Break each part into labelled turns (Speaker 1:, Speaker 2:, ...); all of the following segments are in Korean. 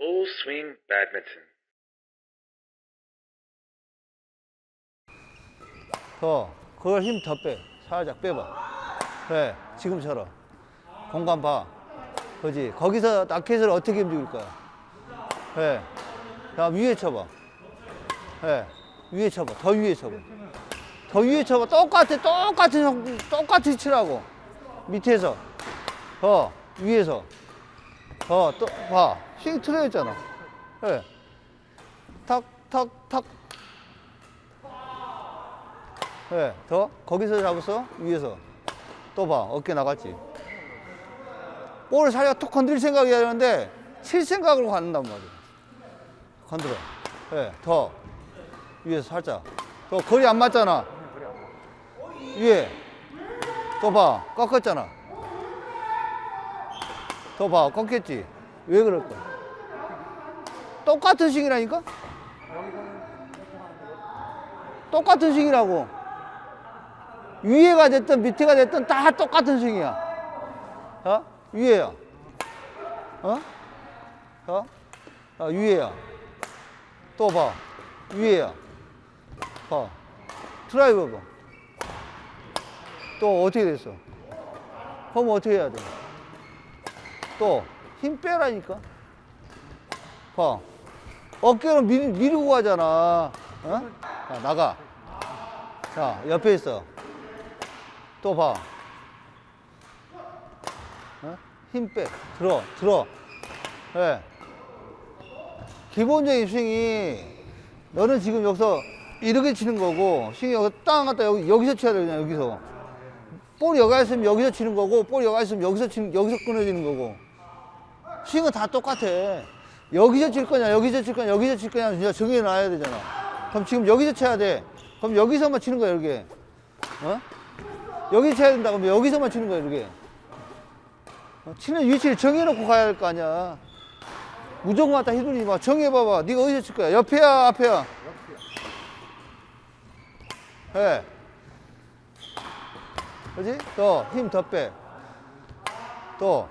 Speaker 1: Full swing badminton.
Speaker 2: 그걸 힘 더 빼. 살짝 빼봐. 그래, 지금처럼. 공간 봐. 그지? 거기서 라켓을 어떻게 움직일 거야? 그래. 다음 위에 쳐봐. 그래. 위에 쳐봐. 더 위에 쳐봐. 더 위에 쳐봐. 똑같이 치라고. 밑에서. 위에서. 또, 봐. 스윙 틀어졌잖아. 그래. 탁, 탁, 탁. 네, 더 거기서 잡았어 위에서 또 봐 어깨 나갔지. 볼을 살짝 톡 건드릴 생각이야 되는데 칠 생각으로 갖는단 말이야. 건드려. 네, 더 위에서 살짝 더 거리 안 맞잖아. 위에 또 봐 꺾었잖아. 더 봐 꺾였지. 왜 그럴까? 똑같은 스윙이라니까. 똑같은 스윙이라고. 위에가 됐든 밑에가 됐든 다 똑같은 스윙이야. 위에야. 위에야. 또 봐. 위에야. 봐. 드라이버 봐. 또 어떻게 됐어? 그럼 어떻게 해야 돼? 또 힘 빼라니까. 봐. 어깨로 밀고 가잖아. 자, 나가. 자, 옆에 있어. 또 봐. 힘 빼. 들어. 네. 기본적인 스윙이 너는 지금 여기서 이렇게 치는 거고 스윙이 여기 땅 갔다 여기서 쳐야 돼. 그냥 여기서. 볼이 여기 있으면 여기서 치는 거고 볼이 여기 있으면 여기서 끊어지는 거고 스윙은 다 똑같아. 여기서 칠 거냐 여기서 칠 거냐 진짜 정해놔야 되잖아. 그럼 지금 여기서 쳐야 돼. 그럼 여기서만 치는 거야 이렇게. 여기 쳐야 된다. 그러면 여기서만 치는 거야 이렇게. 치는 위치를 정해놓고 가야 할 거 아니야. 무조건 갖다 휘둘리지 마. 정해봐봐. 네가 어디서 칠 거야? 옆에야 앞에야? 해. 그지? 더 힘 더 빼. 또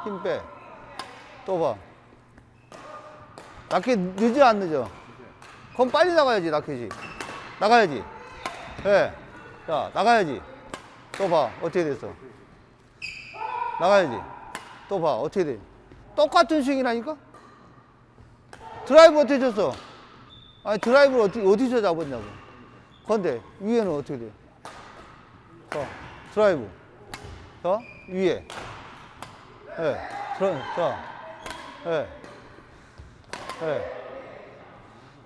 Speaker 2: 힘 빼. 또 봐. 라켓 늦어 안 늦어? 그럼 빨리 나가야지 라켓이. 나가야지. 해. 자 나가야지. 또 봐 어떻게 됐어. 나가야지. 또 봐 어떻게 돼. 똑같은 스윙이라니까. 드라이브 어떻게 쳤어? 아니 드라이브를 어디서 잡았냐고. 근데 위에는 어떻게 돼. 드라이브 위에.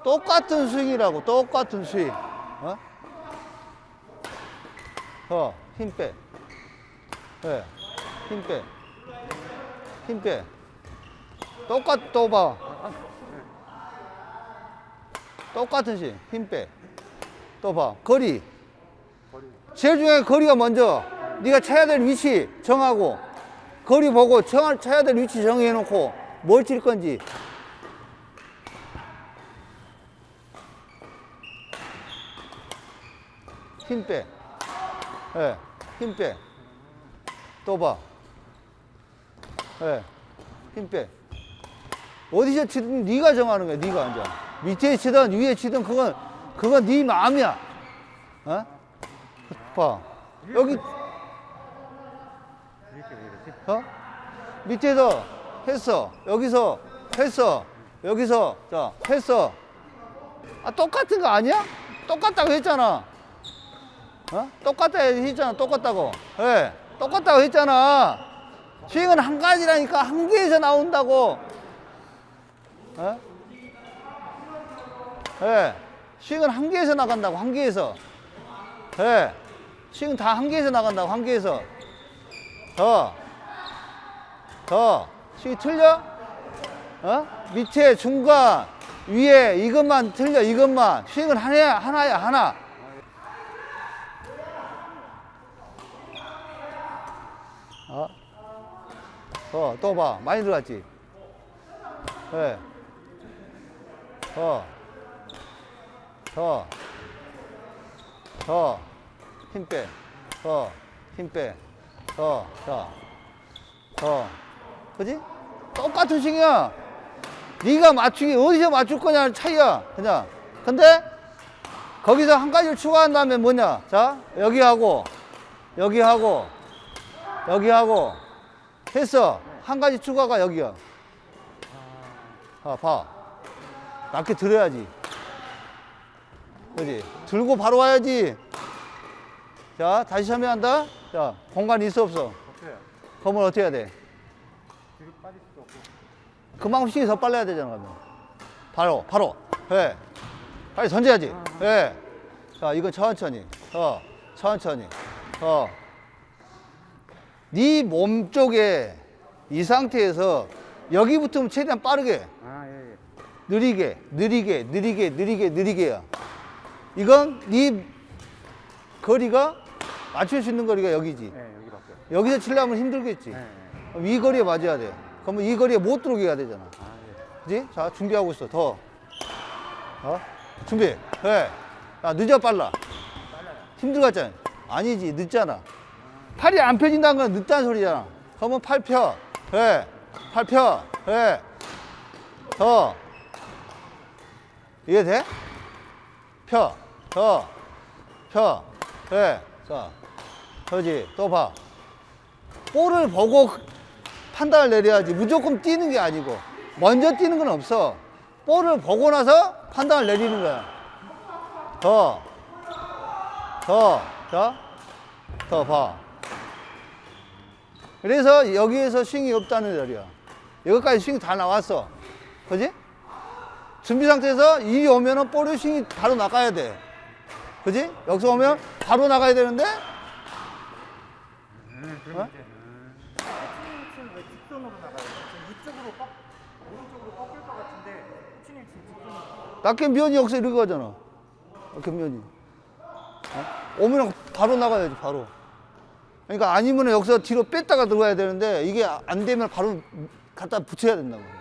Speaker 2: 똑같은 스윙이라고. 똑같은 스윙. 힘 빼. 힘 빼. 또 봐. 똑같은 스윙. 힘 빼. 또 봐. 거리. 제일 중요한 거리가 먼저. 네가 쳐야 될 위치 정하고 거리 보고 쳐야 될 위치 정해놓고 뭘 칠 건지. 힘 빼. 힘 빼. 또 봐. 힘 빼. 어디서 치든 네가 정하는 거야. 네가 앉아. 밑에 치든 위에 치든 그건 네 마음이야. 봐. 여기 밑에서 했어. 여기서 했어. 여기서 자 했어. 똑같은 거 아니야? 똑같다고 했잖아. 똑같다 했잖아. 똑같다고. 똑같다고 했잖아. 스윙은 한 가지라니까. 한 개에서 나온다고. 스윙은 한 개에서 나간다고. 한 개에서. 스윙은 다 한 개에서 나간다고. 한 개에서. 스윙이 틀려? 밑에, 중간, 위에 이것만 틀려. 이것만. 스윙은 하나야. 하나. 또 봐. 많이 들어갔지? 힘 빼. 힘 빼. 그지? 똑같은 스윙이야. 네가 맞추기 어디서 맞출 거냐는 차이야 그냥. 근데 거기서 한 가지를 추가한 다음에 뭐냐, 자 여기 하고 여기 하고 여기 하고 했어. 한 가지 추가가 여기야. 봐 낮게 들어야지. 그지? 들고 바로 와야지. 자 다시 설명한다. 자 공간이 있어 없어?
Speaker 3: 없어요.
Speaker 2: 그러면 어떻게 해야 돼?
Speaker 3: 뒤로 빠질 수도 없고.
Speaker 2: 그만큼 힘이 더 빨라야 되잖아. 그러면 바로 해. 빨리 던져야지. 해. 자 이건 천천히 천천히 네 몸 쪽에 이 상태에서 여기 붙으면 최대한 빠르게
Speaker 3: 아, 예, 예.
Speaker 2: 느리게야. 이건 네 거리가 맞출 수 있는 거리가 여기지.
Speaker 3: 예, 여기밖에.
Speaker 2: 여기서 치려면 힘들겠지.
Speaker 3: 예, 예.
Speaker 2: 그럼 이 거리에 맞아야 돼. 그러면 이 거리에 못 들어오게 해야 되잖아.
Speaker 3: 아, 예.
Speaker 2: 그지? 자, 준비하고 있어. 더. 준비. 해. 야, 늦어, 빨라. 힘들었잖아. 아니지, 늦잖아. 팔이 안 펴진다는 건 늦다는 소리잖아. 그러면 팔 펴. 해. 팔 펴. 해. 더. 이해돼? 펴. 더. 펴. 해. 자. 그지? 또 봐. 볼을 보고 판단을 내려야지. 무조건 뛰는 게 아니고. 먼저 뛰는 건 없어. 볼을 보고 나서 판단을 내리는 거야. 자, 더 봐. 그래서 여기에서 스윙이 없다는 소리야. 여기까지 스윙 다 나왔어. 그지? 준비 상태에서 이 오면은 볼의 스윙이 바로 나가야 돼. 그지? 여기서 오면 바로 나가야 되는데?
Speaker 3: 그럼 이제. 치는 왜 직선으로 나가요? 지금 이쪽으로 오른쪽으로 꺾일 것 같은데, 치님 지금 직선으로.
Speaker 2: 낙견면이 여기서 이렇게 가잖아. 낙견면이. 오면 바로 나가야지, 바로. 그러니까 아니면 여기서 뒤로 뺐다가 들어가야 되는데 이게 안 되면 바로 갖다 붙여야 된단 말이야.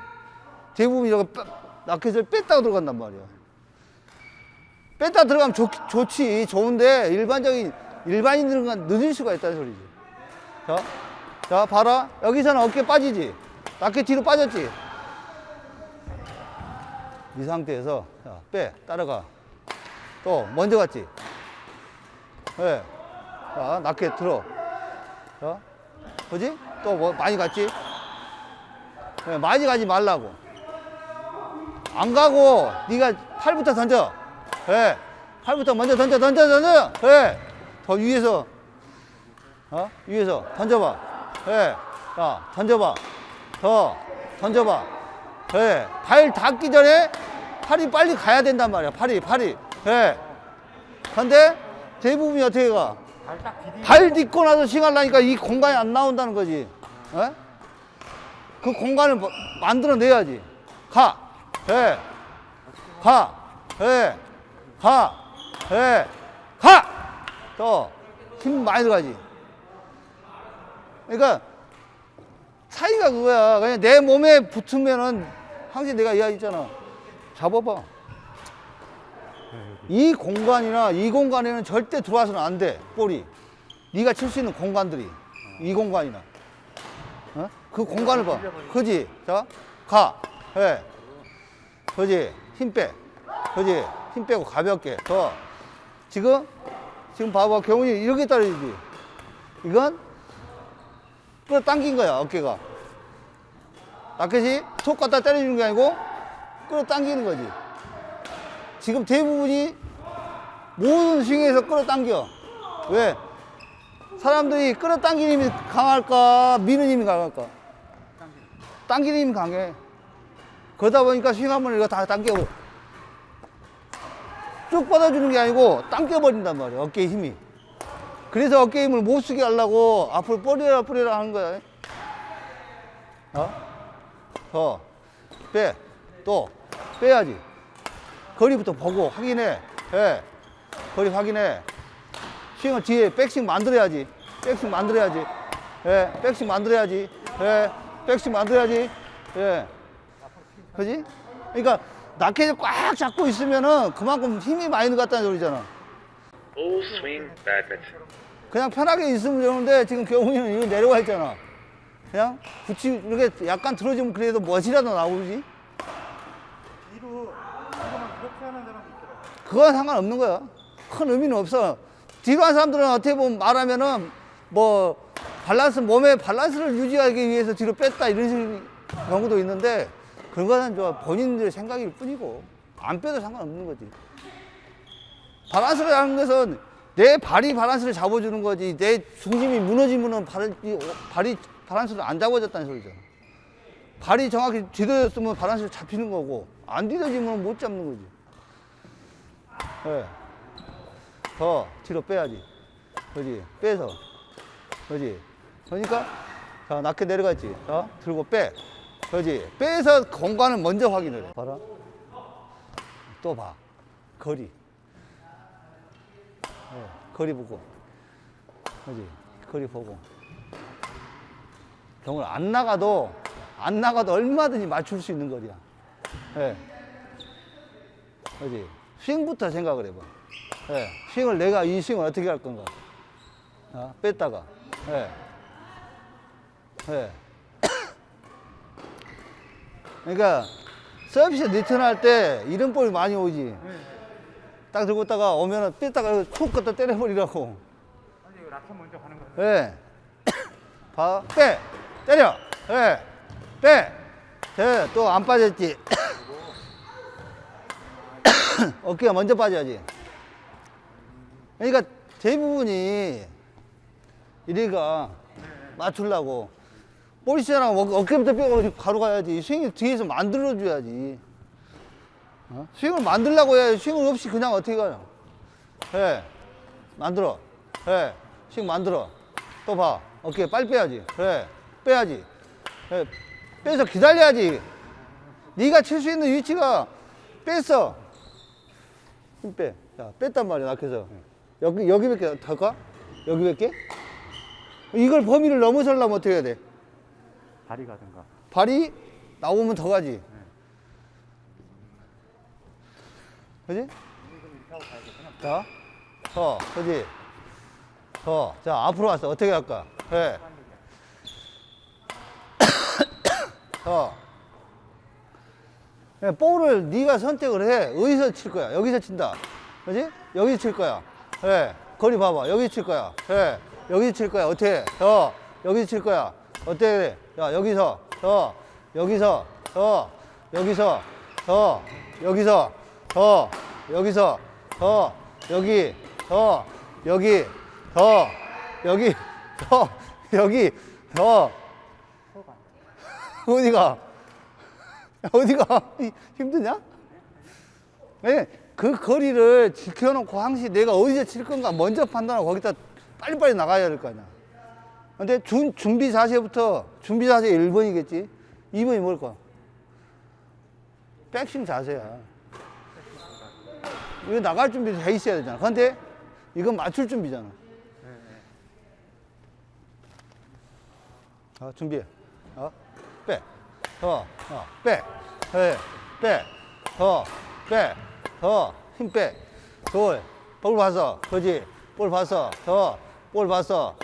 Speaker 2: 대부분 이렇게 낙켓을 뺐다가 들어간단 말이야. 뺐다 들어가면 좋지. 좋은데 일반인들은 늦을 수가 있다는 소리지. 자, 봐라. 여기서는 어깨 빠지지. 낙켓 뒤로 빠졌지. 이 상태에서 자, 빼, 따라가. 또 먼저 갔지. 네. 자, 낙켓 들어. 자, 그지? 또 뭐 많이 갔지? 네, 많이 가지 말라고. 안 가고 네가 팔부터 던져. 네. 팔부터 먼저 던져. 네. 더 위에서 위에서 던져봐. 네. 자, 던져봐. 더 던져봐. 네. 발 닿기 전에 팔이 빨리 가야 된단 말이야. 팔이. 네. 근데 대부분이 어떻게 가? 발 딛고 나서 스윙하려니까 이 공간이 안 나온다는 거지. 에? 그 공간을 만들어내야지. 가. 해. 가. 해. 가. 해. 가. 또 힘 많이 들어가지. 그러니까 차이가 그거야. 그냥 내 몸에 붙으면은 항상 내가 이야기했잖아. 잡아봐. 이 공간이나 이 공간에는 절대 들어와서는 안 돼. 볼이. 네가 칠 수 있는 공간들이 이 공간이나 그 공간을 봐. 그지? 자, 가. 해. 그지? 힘 빼. 그지? 힘 빼고 가볍게. 더. 지금 봐봐. 경훈이 이렇게 떨어지지. 이건 끌어당긴 거야. 어깨가. 라켓이 톡 갖다 때려주는 게 아니고 끌어당기는 거지. 지금 대부분이 모든 스윙에서 끌어당겨. 왜? 사람들이 끌어당기는 힘이 강할까, 미는 힘이 강할까? 당기는 힘이 강해. 그러다 보니까 스윙하면 이거 다 당겨. 쭉 뻗어주는 게 아니고 당겨버린단 말이야, 어깨의 힘이. 그래서 어깨 힘을 못 쓰게 하려고 앞으로 뿌리라 하는 거야. 더. 빼. 또. 빼야지. 거리부터 보고 확인해. 해. 거리 확인해. 스윙을 뒤에 백스윙 만들어야지. 백스윙 만들어야지. 예. 백스윙 만들어야지. 예. 백스윙 만들어야지. 예. 그지? 그러니까 라켓을 꽉 잡고 있으면은 그만큼 힘이 많이 들어갔다는 소리잖아.
Speaker 1: Full swing badminton.
Speaker 2: 그냥 편하게 있으면 되는데 지금 경훈이는 이거 내려와 있잖아. 그냥 이렇게 약간 들어주면 그래도 멋이라도 나오지.
Speaker 3: 이거만 이렇게 하는 사람도 있더라고요.
Speaker 2: 그건 상관없는 거야. 큰 의미는 없어. 뒤로 한 사람들은 어떻게 보면 말하면은 뭐 몸의 밸런스를 유지하기 위해서 뒤로 뺐다 이런 식의 경우도 있는데 그런 거는 저 본인들의 생각일 뿐이고 안 빼도 상관없는 거지. 밸런스를 하는 것은 내 발이 밸런스를 잡아주는 거지. 내 중심이 무너지면은 발이 밸런스를 안 잡아줬다는 소리잖아. 발이 정확히 뒤집어졌으면 밸런스를 잡히는 거고 안 뒤집어지면 못 잡는 거지. 네. 더 뒤로 빼야지. 그지? 빼서. 그지? 그러니까 자 낮게 내려갔지. 자 들고 빼. 그지? 빼서 공간을 먼저 확인을 해. 봐라. 또 봐. 거리. 네. 거리 보고. 그지? 거리 보고. 경을 안 나가도 얼마든지 맞출 수 있는 거리야. 네. 그지? 스윙부터 생각을 해봐. 네. 스윙을 내가 이 스윙을 어떻게 할 건가? 뺐다가. 네. 네. 그러니까 서비스 리턴 할 때 이런 볼이 많이 오지. 딱 들고 있다가 오면은 뺐다가 툭 갖다 때려버리라고.
Speaker 3: 아니 이거 라켓 먼저 가는 거예요.
Speaker 2: 네. 봐. 빼. 때려. 네. 빼. 네. 또 안 빠졌지. 어깨가 먼저 빠져야지. 그러니까 대부분이 이래가 맞추려고 볼이잖아. 어깨부터 뼈가 바로 가야지. 스윙을 뒤에서 만들어줘야지. 스윙을 만들려고 해야 스윙을 없이 그냥 어떻게 가요? 예. 만들어. 예. 스윙 만들어. 또 봐. 어깨 빨리 빼야지. 그래. 빼야지. 예. 빼서 기다려야지. 네가 칠 수 있는 위치가 뺐어. 힘 빼. 자, 뺐단 말이야, 낙해서. 여기 몇 개 할까? 여기 몇 개? 이걸 범위를 넘어서려면 어떻게 해야 돼?
Speaker 3: 발이 가든가.
Speaker 2: 발이 나오면 더 가지. 그지? 자, 그지? 자, 앞으로 왔어. 어떻게 할까? 네. 볼을 네가 선택을 해. 어디서 칠 거야? 여기서 친다. 그지? 여기서 칠 거야. 네. 거리 봐봐. 여기서 칠 거야. 네. 여기서 칠 거야. 어떻게 해? 여기서 칠 거야. 어떻게 해? 야, 여기서, 여기서, 여기서, 여기서, 여기서, 여기, 여기, 여기, 여기, 어디가? 어디가? 힘드냐? 네, 그 거리를 지켜놓고 항시 내가 어디서 칠 건가 먼저 판단하고 거기다 빨리빨리 나가야 될 거 아니야. 근데 준비 자세부터, 준비 자세 1번이겠지? 2번이 뭘까? 백스윙 자세야. 이거 나갈 준비도 돼 있어야 되잖아. 근데 이건 맞출 준비잖아. 준비해. 빼. 빼. 빼. 빼. 힘 빼. 볼 봤어. 그지? 볼 봤어. 볼 봤어.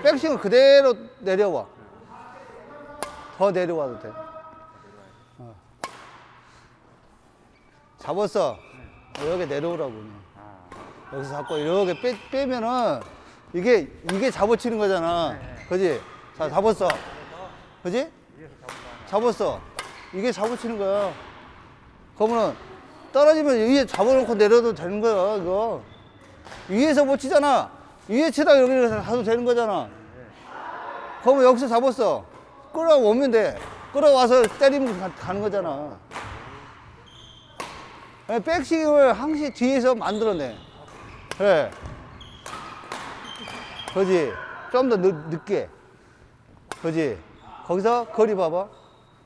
Speaker 2: 백스윙은 그대로 내려와. 더 내려와도 돼. 잡았어. 여기 내려오라고. 여기서 자꾸 이렇게 빼면은 이게 잡아치는 거잖아. 그지? 자, 잡았어. 그지? 잡았어. 이게 잡아치는 거야. 그러면은 떨어지면 위에 잡아놓고 내려도 되는 거야, 이거. 위에서 못 치잖아. 위에 치다가 여기를 가도 되는 거잖아. 그러면 여기서 잡았어. 끌어오면 돼. 끌어와서 때리면 가는 거잖아. 백스윙을 항시 뒤에서 만들어내. 그래. 그지? 좀 더 늦게. 그지? 거기서 거리 봐봐.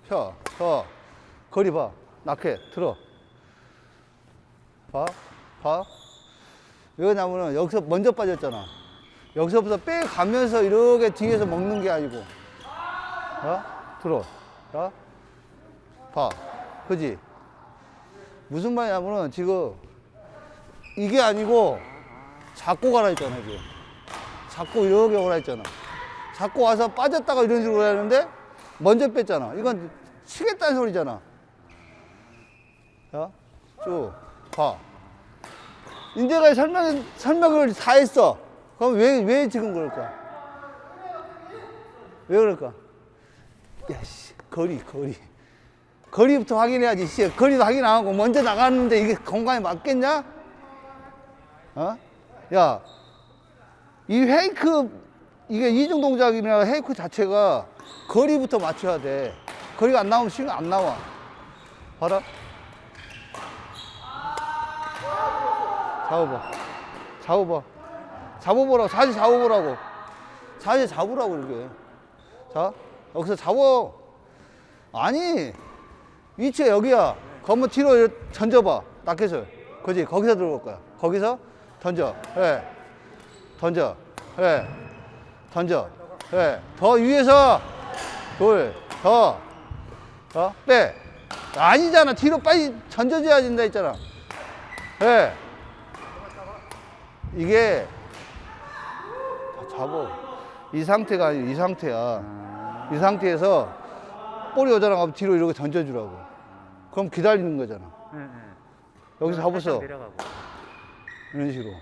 Speaker 2: 펴. 거리 봐. 낙해. 들어. 봐. 왜냐면은 여기서 먼저 빠졌잖아. 여기서부터 빼가면서 이렇게 뒤에서 먹는 게 아니고. 들어. 자. 봐. 그지? 무슨 말이냐면은 지금 이게 아니고 잡고 가라 했잖아, 지금. 잡고 이렇게 오라 했잖아. 잡고 와서 빠졌다가 이런 식으로 하는데 먼저 뺐잖아. 이건 치겠다는 소리잖아. 자, 쭉 봐. 인제가 설명을 다 했어. 그럼 왜 지금 그럴까? 왜 그럴까? 야, 씨, 거리부터 확인해야지. 씨, 거리도 확인 안 하고 먼저 나갔는데 이게 공간에 맞겠냐? 어? 야, 이 페이크, 이게 이중 동작이나 페이크 자체가 거리부터 맞춰야 돼. 거리가 안 나오면 스윙 안 나와. 봐라. 잡아보라고. 자세 잡아보라고. 자세 잡으라고, 이렇게. 자, 여기서 잡어. 아니, 위치가 여기야. 그러면 뒤로 이렇게 던져봐. 낙켓을. 그지? 거기서 들어올 거야. 거기서 던져. 예. 던져. 예. 던져. 예. 더 위에서. 더. 빼. 아니잖아. 뒤로 빨리 던져줘야 된다 했잖아. 예. 이게 잡어. 이 상태가 아니고 이 상태야. 이 상태에서 볼이 오잖아. 그럼 뒤로 이렇게 던져주라고. 그럼 기다리는 거잖아. 여기서 잡았어. 이런 식으로.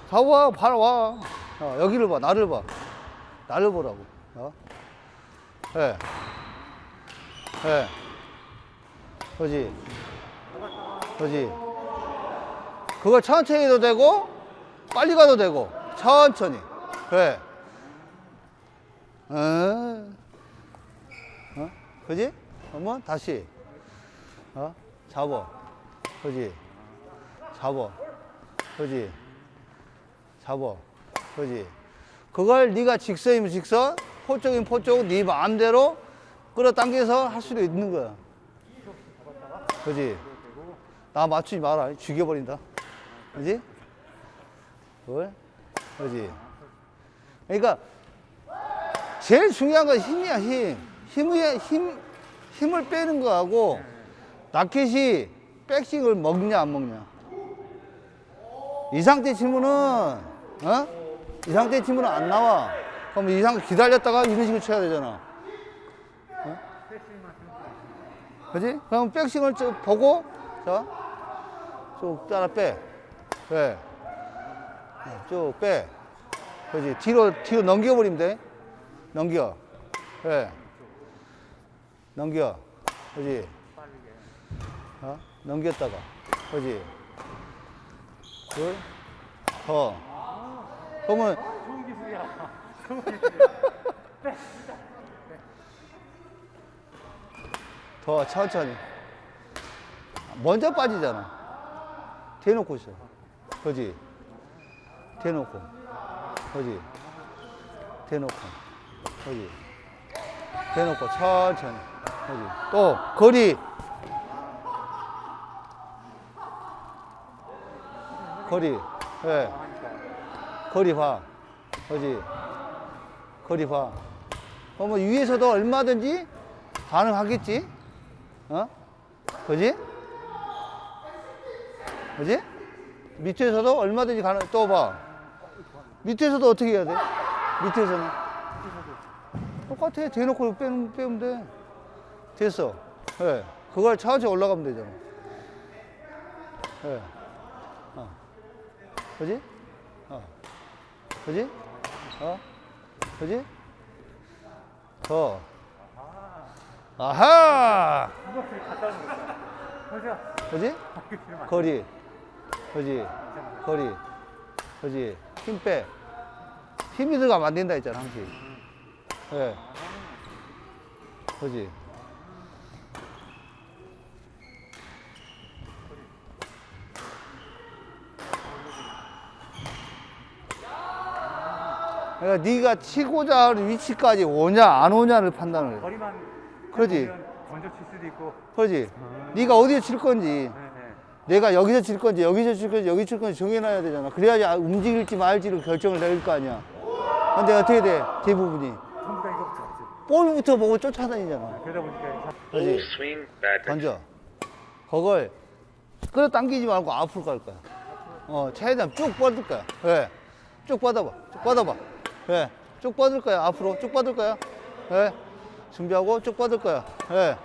Speaker 2: 잡아봐. 바로 와. 여기를 봐. 나를 봐. 나를 보라고. 예. 그지? 그걸 천천히 해도 되고, 빨리 가도 되고, 천천히. 그래. 그지? 한번 다시. 잡어. 그지? 잡어. 그지? 그걸 네가 직선이면 직선, 포 쪽이면 포 쪽, 네 마음대로 끌어당겨서 할 수도 있는 거야. 그지? 나 맞추지 마라. 죽여버린다. 그지? 그지? 그러니까, 제일 중요한 건 힘이야, 힘을 빼는 거하고, 라켓이 백스윙을 먹냐, 안 먹냐. 이 상태 치면은, 이 상태 치면은 안 나와. 그럼 이 상태 기다렸다가 이런 식으로 쳐야 되잖아. 그지? 그럼 백스윙을 쭉 보고, 자, 쭉 따라 빼. 그래. 쭉 빼. 그지? 뒤로 넘겨버리면 돼. 넘겨. 그래. 넘겨. 그지? 넘겼다가. 그지? 더. 그러면.
Speaker 3: 좋은 기술이야.
Speaker 2: 더 천천히. 먼저 빠지잖아. 대놓고 있어. 그지? 대놓고. 그지? 대놓고. 그지? 대놓고 천천히. 그지? 또, 거리. 예. 거리 봐. 그지? 거리 봐. 그러면 위에서도 얼마든지 가능하겠지? 그지? 그지? 밑에서도 얼마든지 또 봐. 밑에서도 어떻게 해야 돼? 밑에서는? 똑같아. 대놓고 빼면 돼. 됐어. 예. 그걸 천천히 올라가면 되잖아. 예. 그지? 그지? 그지? 더. 아하! 그지? 거리. 그지? 그지? 힘 빼. 힘이 들어가면 안 된다 했잖아, 항상. 예. 그지? 그러니까 네가 치고자 하는 위치까지 오냐 안 오냐를 판단을 해.
Speaker 3: 거리만
Speaker 2: 그러지.
Speaker 3: 먼저 칠 수도 있고.
Speaker 2: 그러지. 네가 어디에 칠 건지, 내가 여기서 칠 건지, 여기서 칠 건지, 여기 칠 건지 정해놔야 되잖아. 그래야지 움직일지 말지를 결정을 내릴 거 아니야. 근데 어떻게 돼? 대부분이
Speaker 3: 전부 다 이거부터 없지.
Speaker 2: 볼부터 보고 쫓아다니잖아.
Speaker 3: 그러다 보니까
Speaker 1: Full swing badminton.
Speaker 2: 던져. 그걸 그래 당기지 말고 앞으로 갈 거야. 최대한 쭉 뻗을 거야. 예. 쭉 뻗어봐. 쭉 뻗어봐. 예. 쭉 뻗을 거야. 앞으로 쭉 뻗을 거야. 예. 준비하고 쭉 뻗을 거야. 예.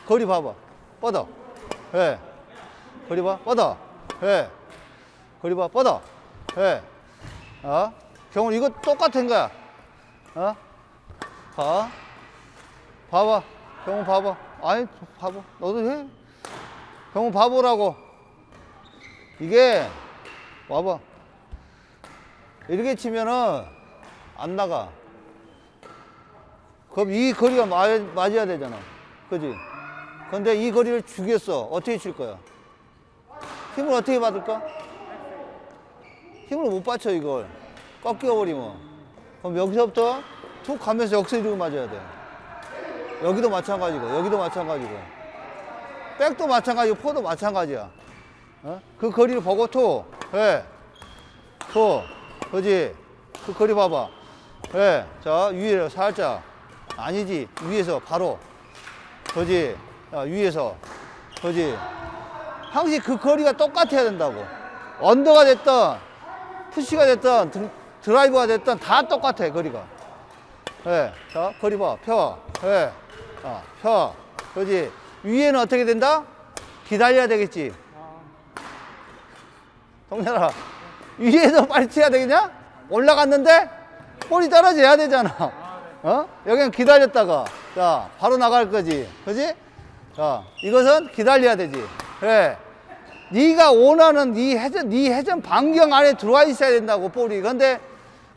Speaker 2: 거리 봐봐. 뻗어. 예. 거리 봐. 뻗어. 예. 거리 봐. 뻗어. 예. 경훈 이거 똑같은 거야. 봐봐. 경훈 봐봐. 아니, 봐봐. 너도 해. 경훈 봐보라고. 이게, 와봐. 이렇게 치면은, 안 나가. 그럼 이 거리가 맞아야 되잖아. 그지? 근데 이 거리를 주겠어. 어떻게 칠 거야? 힘을 어떻게 받을까? 힘을 못 받쳐, 이걸. 꺾여버리면. 그럼 여기서부터 툭 가면서 역세적으로 맞아야 돼. 여기도 마찬가지고, 여기도 마찬가지고. 백도 마찬가지고, 포도 마찬가지야. 그 거리를 보고 툭, 예. 툭, 그지? 그 거리 봐봐. 예. 자, 위에 살짝. 아니지. 위에서 바로. 그지? 야, 위에서. 그지? 항상 그 거리가 똑같아야 된다고. 언더가 됐든, 푸시가 됐든, 드라이브가 됐든 다 똑같아, 거리가. 예. 자, 거리 봐. 펴. 예. 펴. 그지? 위에는 어떻게 된다? 기다려야 되겠지. 동현아, 위에서 빨리 치야 되겠냐? 올라갔는데 볼이 떨어져야 되잖아. 여기는 기다렸다가, 자, 바로 나갈 거지. 그지? 자, 이것은 기다려야 되지. 그래. 네가 원하는 네 회전 반경 안에 들어와 있어야 된다고, 볼이. 근데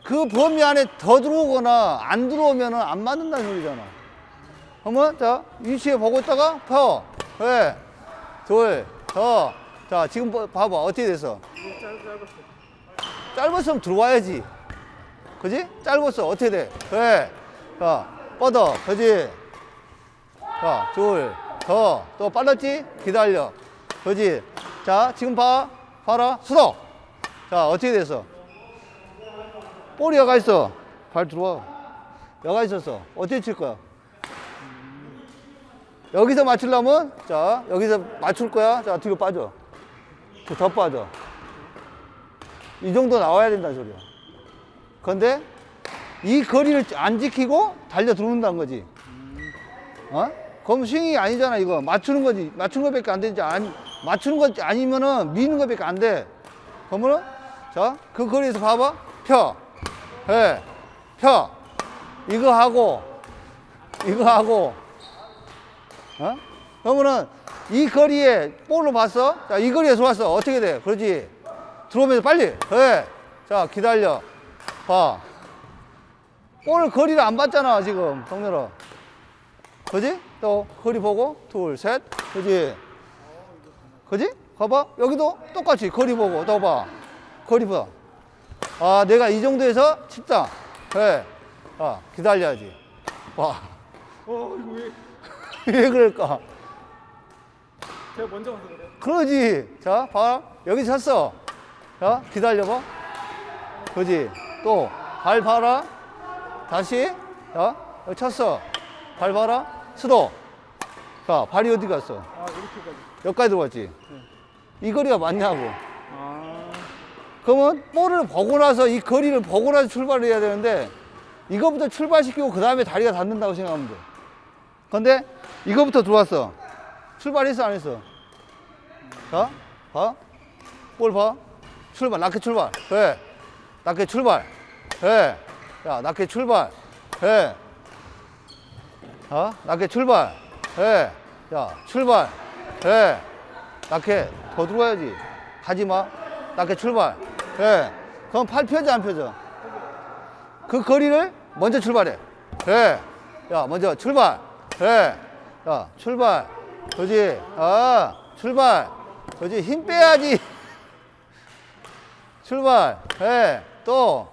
Speaker 2: 그 범위 안에 더 들어오거나 안 들어오면은 안 맞는다는 소리잖아. 그러면, 자, 위치에 보고 있다가, 펴. 그래. 둘, 더. 자, 지금 봐봐. 어떻게 됐어? 짧았으면 들어와야지. 그지? 짧았어. 어떻게 돼? 그래. 자, 뻗어. 그지? 자, 둘, 더. 또 빨랐지? 기다려. 그지? 자, 지금 봐라. 수도. 자, 어떻게 됐어? 볼이 여가 있어. 발 들어와. 여가 있었어. 어떻게 칠 거야? 여기서 맞추려면, 자, 여기서 맞출 거야. 자, 뒤로 빠져. 더 빠져. 이 정도 나와야 된다는 소리야. 근데 이 거리를 안 지키고 달려 들어온다는 거지. 그럼 스윙이 아니잖아, 이거. 맞추는 거지. 맞추는 거밖에 안 되지. 맞추는 거 아니면은 미는 거밖에 안 돼. 그러면은, 자, 그 거리에서 봐봐. 펴. 예. 펴. 이거 하고. 그러면은 이 거리에 볼로 봤어? 자, 이 거리에서 왔어. 어떻게 돼? 그렇지. 들어오면서 빨리. 예. 자, 기다려. 봐. 볼 거리를 안 봤잖아, 지금. 동렬아. 그지? 또 거리 보고. 둘, 셋. 그지? 그지? 봐봐. 여기도 똑같이 거리 보고. 또 봐. 거리 봐. 아, 내가 이 정도에서 칩다. 예. 기다려야지. 봐.
Speaker 3: 이거 왜?
Speaker 2: 왜 그럴까?
Speaker 3: 제가 먼저 와서 그래요.
Speaker 2: 그러지. 자, 봐. 여기 섰어. 자, 기다려봐. 그지? 또, 발 봐라. 다시. 자, 여기 쳤어. 발 봐라. 수도. 자, 발이 어디 갔어?
Speaker 3: 이렇게까지.
Speaker 2: 여기까지 들어왔지? 이 거리가 맞냐고.
Speaker 3: 아,
Speaker 2: 그러면 볼을 보고 나서 이 거리를 보고 나서 출발을 해야 되는데 이거부터 출발시키고 그 다음에 다리가 닿는다고 생각하면 돼. 근데 이거부터 들어왔어. 출발했어, 안 했어? 자, 봐. 볼 봐. 출발, 낮게 출발. 그래. 낮게 출발. 그래. 야, 낮게 출발. 그래. 자, 낮게 출발. 그래. 야, 출발. 그래. 낮게 더 들어와야지. 가지 마. 낮게 출발. 그래. 그럼 팔 펴져, 안 펴져? 그 거리를 먼저 출발해. 그래. 야, 먼저 출발. 그래. 야, 출발. 그지? 출발. 그지? 힘 빼야지. 출발. 그래. 또.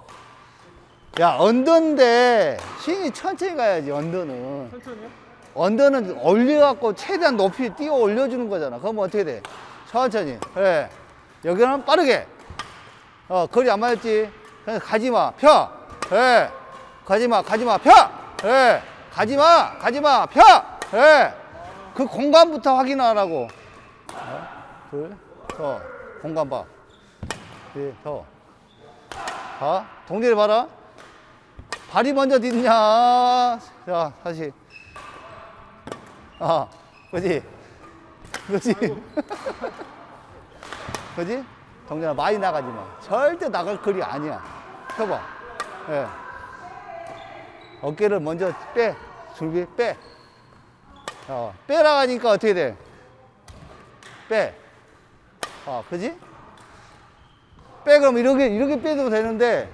Speaker 2: 야, 언더인데 스윙이 천천히 가야지, 언더는.
Speaker 3: 천천히요?
Speaker 2: 언더는 올려갖고 최대한 높이 뛰어 올려주는 거잖아. 그러면 어떻게 돼? 천천히. 그래. 여기는 빠르게. 거리 안 맞았지? 그냥 가지 마. 펴. 그래. 가지 마. 펴. 그래. 가지 마. 펴. 그래. 그 공간부터 확인하라고. 둘. 더. 공간 봐. 네, 더. 자, 동전을 봐라. 발이 먼저 딛냐. 자, 다시. 아, 그지? 그지? 그지? 동전아, 많이 나가지 마. 절대 나갈 거리 아니야. 펴봐. 예. 어깨를 먼저 빼. 줄기 빼. 빼라 하니까 어떻게 돼? 빼. 그지? 빼, 그럼 이렇게 빼도 되는데,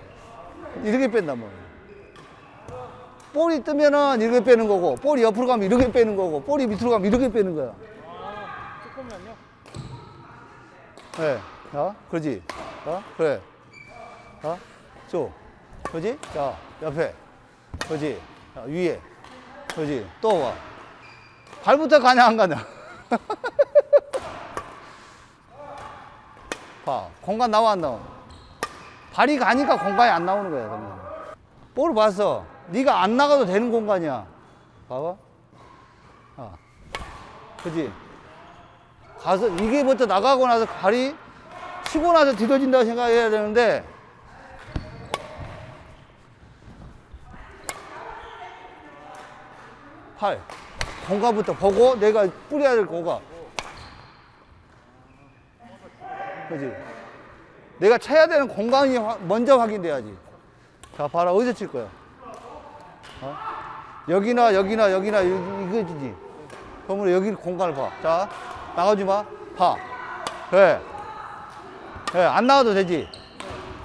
Speaker 2: 이렇게 뺀단 말이야. 볼이 뜨면은 이렇게 빼는 거고, 볼이 옆으로 가면 이렇게 빼는 거고, 볼이 밑으로 가면 이렇게 빼는 거야.
Speaker 3: 조금만요.
Speaker 2: 네. 그러지? 그래. 쭉. 그러지? 자, 옆에. 그러지? 자, 위에. 그러지? 또 와. 발부터 가냐, 안 가냐? 봐. 공간 나와, 안 나와? 발이 가니까 공간이 안 나오는 거야, 그러면. 볼을 봤어. 네가 안 나가도 되는 공간이야. 봐봐. 그지? 가서, 이게 먼저 나가고 나서 발이 치고 나서 뒤집어진다고 생각해야 되는데, 팔. 공간부터 보고 내가 뿌려야 될 공간. 그지? 내가 쳐야 되는 공간이 먼저 확인돼야지. 자, 봐라. 어디서 칠 거야? 여기나 이거지. 그러면 여기 공간을 봐. 자, 나가지 마. 봐. 그래. 그래. 안 나가도 되지.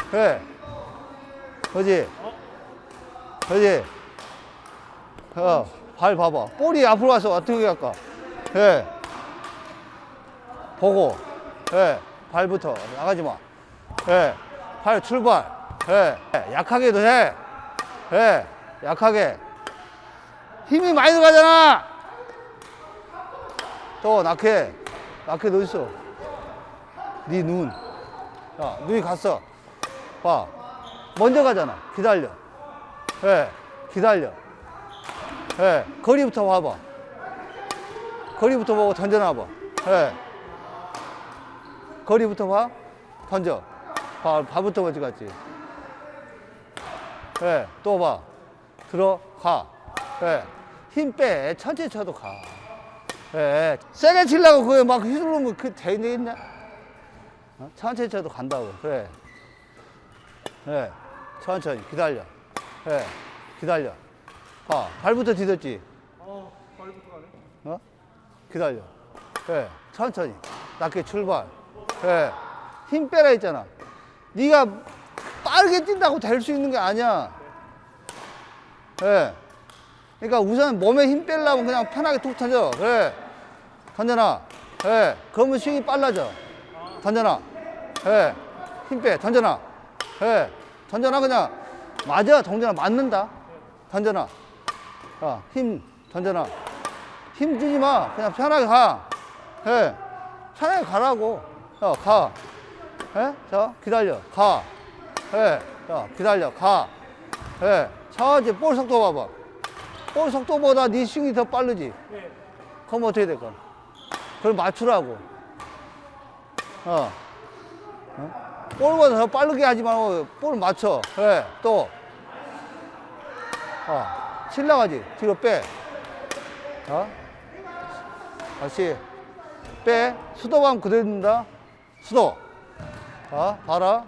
Speaker 2: 그래. 그지? 그지? 발 봐봐. 볼이 앞으로 와서 어떻게 할까? 그래. 보고. 그래. 발부터. 나가지 마. 그래. 발 출발. 그래. 약하게도 해. 그래. 약하게. 힘이 많이 들어가잖아. 또 낙해. 낙해 너 있어. 네 눈. 자, 눈이 갔어. 봐. 먼저 가잖아. 기다려. 그래. 기다려. 그래. 거리부터 봐봐. 거리부터 보고 던져놔봐. 그래. 거리부터 봐. 던져. 발부터 먼저 갔지. 그래. 또 봐. 들어가. 그래. 힘 빼. 천천히 쳐도 가. 그래. 세게 치려고 그게 막 휘두르면 그 되겠냐? 천천히 쳐도 간다고. 그래. 그래. 천천히. 기다려. 그래. 기다려. 봐. 발부터 디뎠지.
Speaker 3: 발부터 가네.
Speaker 2: 기다려. 그래. 천천히. 낮게 출발. 그래. 힘 빼라 했잖아. 네가 빠르게 뛴다고 될 수 있는 게 아니야. 그래. 그러니까 우선 몸에 힘 빼려면 그냥 편하게 툭 던져. 그래. 던져놔. 그래. 그러면 스윙이 빨라져. 던져놔. 그래. 힘 빼. 던져놔. 그래. 던져놔 그냥. 맞아. 동전아 맞는다. 던져놔. 힘 던져놔. 힘 주지 마. 그냥 편하게 가. 그래. 편하게 가라고. 가. 예? 자, 기다려. 가. 예. 자, 기다려. 가. 예. 천천히 볼 속도 봐봐. 볼 속도보다 네 스윙이 더 빠르지?
Speaker 3: 네.
Speaker 2: 그럼 어떻게 될까? 그걸 맞추라고. 볼보다 더 빠르게 하지 말고 볼을 맞춰. 그래. 또. 칠라가지. 뒤로 빼. 다시. 빼. 수도하면 그대로 된다. 수도. 봐라.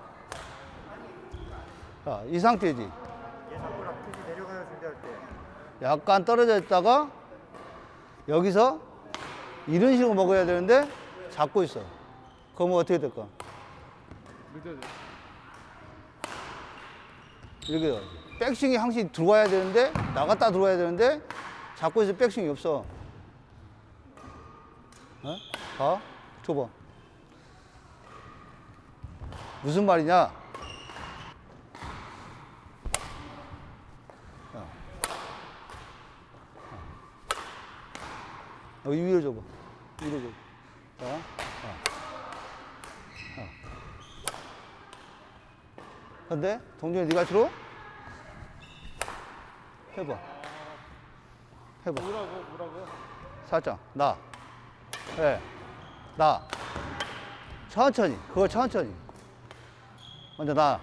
Speaker 2: 이 상태지.
Speaker 3: 예상보다 크게 내려가요 준비할 때.
Speaker 2: 약간 떨어져 있다가 여기서 이런 식으로 먹어야 되는데 잡고 있어. 그러면 어떻게 될까? 이렇게 돼야지. 백스윙이 항상 들어와야 되는데 나갔다 들어와야 되는데 잡고 있어. 백스윙이 없어. 봐. 줘봐. 무슨 말이냐? 여기 위로 줘봐. 위로 줘봐. 근데 동준이 네가 들어? 해봐. 뭐라고요? 살짝 나. 나. 천천히. 그걸 천천히. 먼저 나.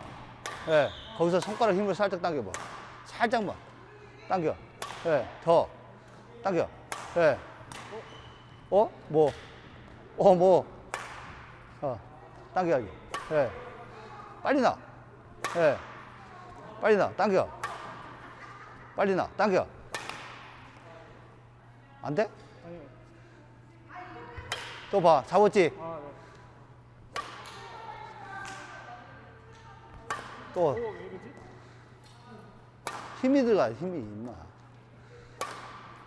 Speaker 2: 예. 거기서 손가락 힘을 살짝 당겨봐. 살짝만. 당겨. 예. 더. 당겨. 예. 뭐? 뭐. 당겨야지. 예. 빨리 나. 예. 빨리 나. 당겨. 빨리 나. 당겨. 안 돼?
Speaker 3: 아니.
Speaker 2: 또 봐. 잡았지?
Speaker 3: 아, 네.
Speaker 2: 또
Speaker 3: 왜 이러지?
Speaker 2: 힘이 들어가. 힘이 임마.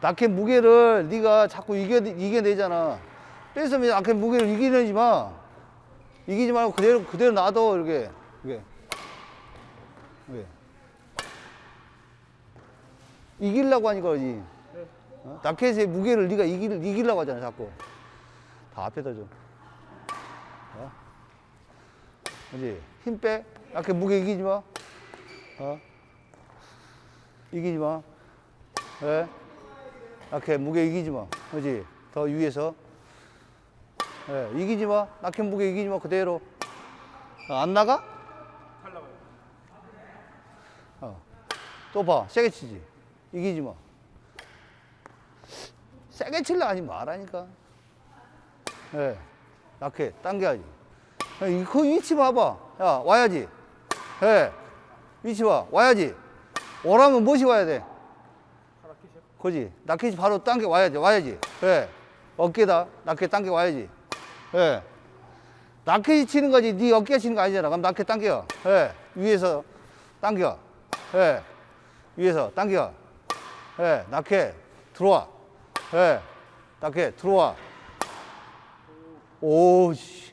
Speaker 2: 라켓 무게를 네가 자꾸 이겨내잖아. 뺏으면 라켓 무게를 이기지 마. 이기지 말고 그대로 놔둬. 이렇게. 이기려고 하니까 그러지.
Speaker 3: 네.
Speaker 2: 라켓의 무게를 네가 이기려고 하잖아, 자꾸. 다 앞에다 줘. 그지? 힘 빼. 라켓 무게 이기지 마. 이기지 마. 왜? 라켓 무게 이기지 마. 그지? 더 위에서. 예, 이기지 마. 라켓 무게 이기지 마. 그대로. 안 나가?
Speaker 3: 잘 나가요.
Speaker 2: 또 봐. 세게 치지. 이기지 마. 세게 칠라 하지 말라니까. 예. 라켓 당겨야지. 그 위치 봐봐. 야, 와야지. 예. 위치 봐. 와야지. 오라면 무엇이 와야 돼?
Speaker 3: 라켓이요?
Speaker 2: 그지? 라켓이 바로 당겨 와야지. 예. 어깨다. 라켓 당겨 와야지. 예. 라켓이 치는 거지. 네 어깨가 치는 거 아니잖아. 그럼 라켓 당겨. 예. 위에서 당겨. 예. 위에서 당겨. 예. 라켓 들어와. 예. 라켓 들어와. 오씨.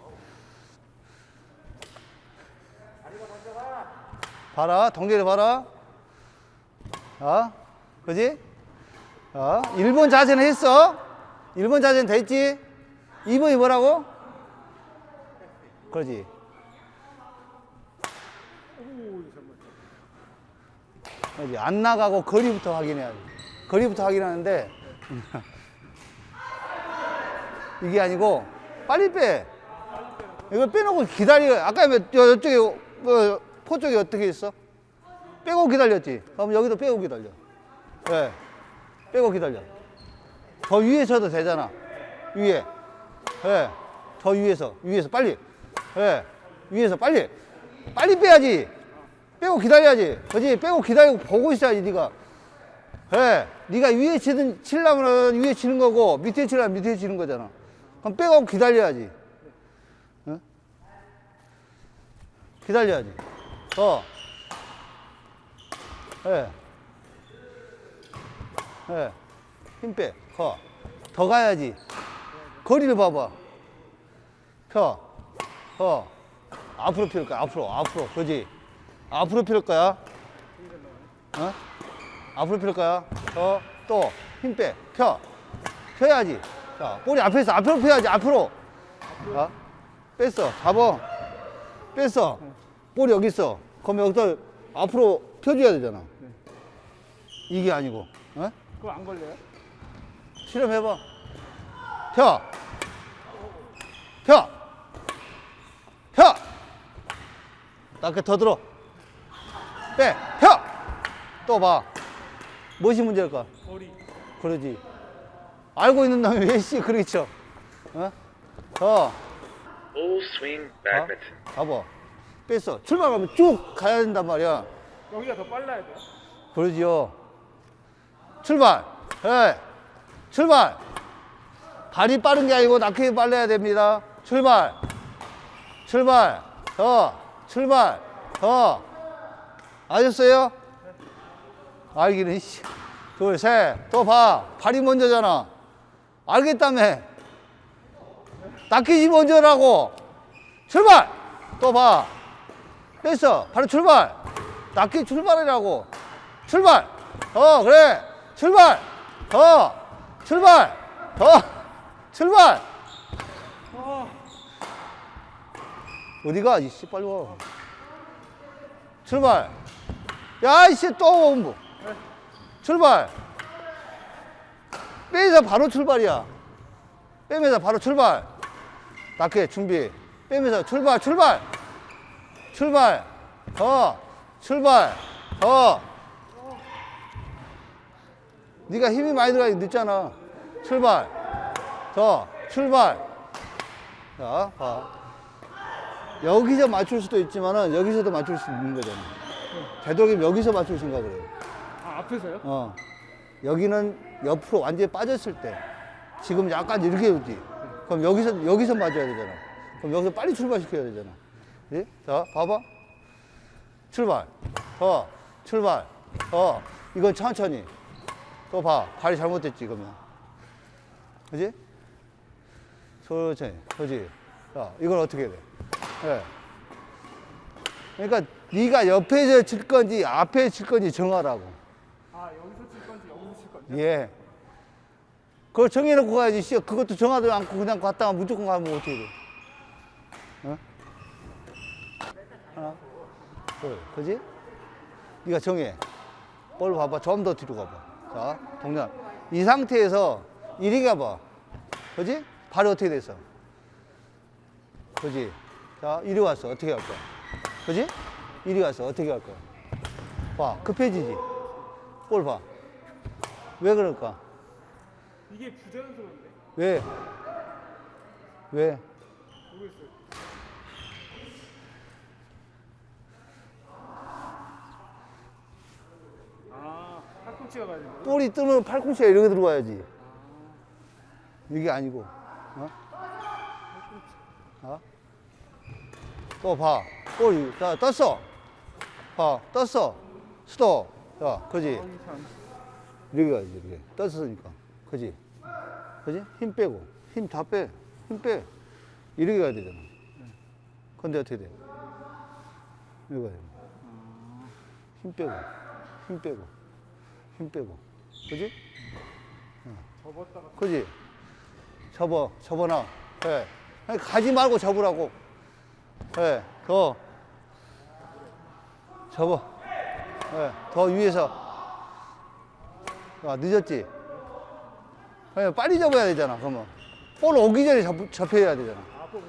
Speaker 2: 봐라. 동대를 봐라. 그지? 1번 자세는 했어. 1번 자세는 됐지? 2번이 뭐라고? 그러지. 그러지. 안 나가고 거리부터 확인해야 돼. 거리부터 확인하는데, 이게 아니고, 빨리 빼. 이걸 빼놓고 기다려. 아까 저쪽에, 포 쪽이 어떻게 있어? 빼고 기다렸지? 그럼 여기도 빼고 기다려. 네. 빼고 기다려. 더 위에 쳐도 되잖아. 위에. 네. 더 위에서 빨리. 네. 위에서 빨리. 빨리 빼야지. 빼고 기다려야지. 그지? 빼고 기다리고 보고 있어야지, 네가. 네. 네가 위에 치려면 위에 치는 거고, 밑에 치려면 밑에 치는 거잖아. 그럼 빼고 기다려야지. 네? 기다려야지. 예. 예. 힘 빼. 더 가야지. 거리를 봐봐. 앞으로 필 거야. 앞으로. 그지? 앞으로 필 거야. 앞으로 필 거야. 또. 힘 빼. 펴야지. 자, 볼이 앞에서 앞으로 펴야지. 앞으로. 뺐어. 잡아. 뺐어. 볼이 여기 있어. 그럼 여기서 앞으로 펴줘야 되잖아. 이게 아니고.
Speaker 3: 그거 안 걸려요?
Speaker 2: 실험해봐. 나그 더 들어. 빼. 또 봐. 무엇이 문제일까?
Speaker 3: 거리.
Speaker 2: 그러지. 알고 있는 놈이 왜 그렇게 쳐? 더.
Speaker 1: Full swing badminton.
Speaker 2: 봐봐. 뺐어. 출발하면 쭉 가야 된단 말이야.
Speaker 3: 여기가 더 빨라야 돼요?
Speaker 2: 그러지요. 출발. 예. 출발. 발이 빠른 게 아니고 낙하게 빨라야 됩니다. 출발. 더. 출발. 더. 아셨어요? 알기는, 씨. 둘, 셋. 또 봐. 발이 먼저잖아. 알겠다며. 낙하지 먼저라고. 출발. 또 봐. 뺐어. 바로 출발. 낙하 출발이라고. 출발. 그래. 출발. 출발. 출발. 어디가? 이씨, 빨리 와. 출발. 야, 이씨, 또 뭐. 출발. 빼면서 바로 출발이야. 빼면서 바로 출발. 낙해, 준비. 빼면서 출발, 출발, 출발, 더, 출발, 더. 네가 힘이 많이 들어가니 늦잖아. 출발, 더, 출발. 자, 봐. 여기서 맞출 수도 있지만은 여기서도 맞출 수 있는 거잖아. 되도록이면 여기서 맞출 생각을 해.
Speaker 3: 아, 앞에서요?
Speaker 2: 어. 여기는 옆으로 완전히 빠졌을 때. 지금 약간 이렇게 오지. 그럼 여기서 맞아야 되잖아. 그럼 여기서 빨리 출발시켜야 되잖아. 예? 자, 봐봐. 출발. 출발. 이건 천천히. 또 봐. 발이 잘못됐지, 그러면. 그지? 천천히. 그지? 자, 이건 어떻게 해야 돼? 예. 그러니까 네가 옆에서 칠 건지 앞에 칠 건지 정하라고.
Speaker 3: 아, 여기서 칠 건지 여기서 칠 건지.
Speaker 2: 예. 그걸 정해놓고 가야지. 씨, 그것도 정하지 않고 그냥 갔다가 무조건 가면 어떻게 돼? 어? 하나, 둘, 그지? 네가 정해. 볼 봐봐. 좀 더 뒤로 가봐. 자, 동작. 이 상태에서 이리 가봐. 그지? 발이 어떻게 됐어? 그지? 자, 이리 왔어. 어떻게 할 거야? 그지? 이리 왔어. 어떻게 할 거야? 봐. 급해지지? 볼 봐. 왜 그럴까?
Speaker 3: 이게 부자연스러운데?
Speaker 2: 왜? 왜?
Speaker 3: 모르겠어요. 아, 팔꿈치가 가야 되는 거?
Speaker 2: 볼이 뜨면 팔꿈치가 이렇게 들어와야지. 이게 아니고. 어? 어? 또 봐. 볼이, 자, 떴어. 봐. 떴어. 스톱. 자, 그지? 이렇게 가야지, 이렇게. 떴으니까. 그지? 그지? 힘 빼고. 힘 다 빼. 힘 빼. 이렇게 가야 되잖아. 근데 어떻게 돼? 이렇게 가야 돼. 힘 빼고. 힘 빼고. 힘 빼고. 그지?
Speaker 3: 접었다가
Speaker 2: 그지? 접어놔. 예. 아니, 가지 말고 접으라고. 예. 더. 접어. 예. 더 위에서. 아, 늦었지? 예, 빨리 접어야 되잖아, 그러면. 볼 오기 전에 접혀야 되잖아.
Speaker 3: 앞에 오기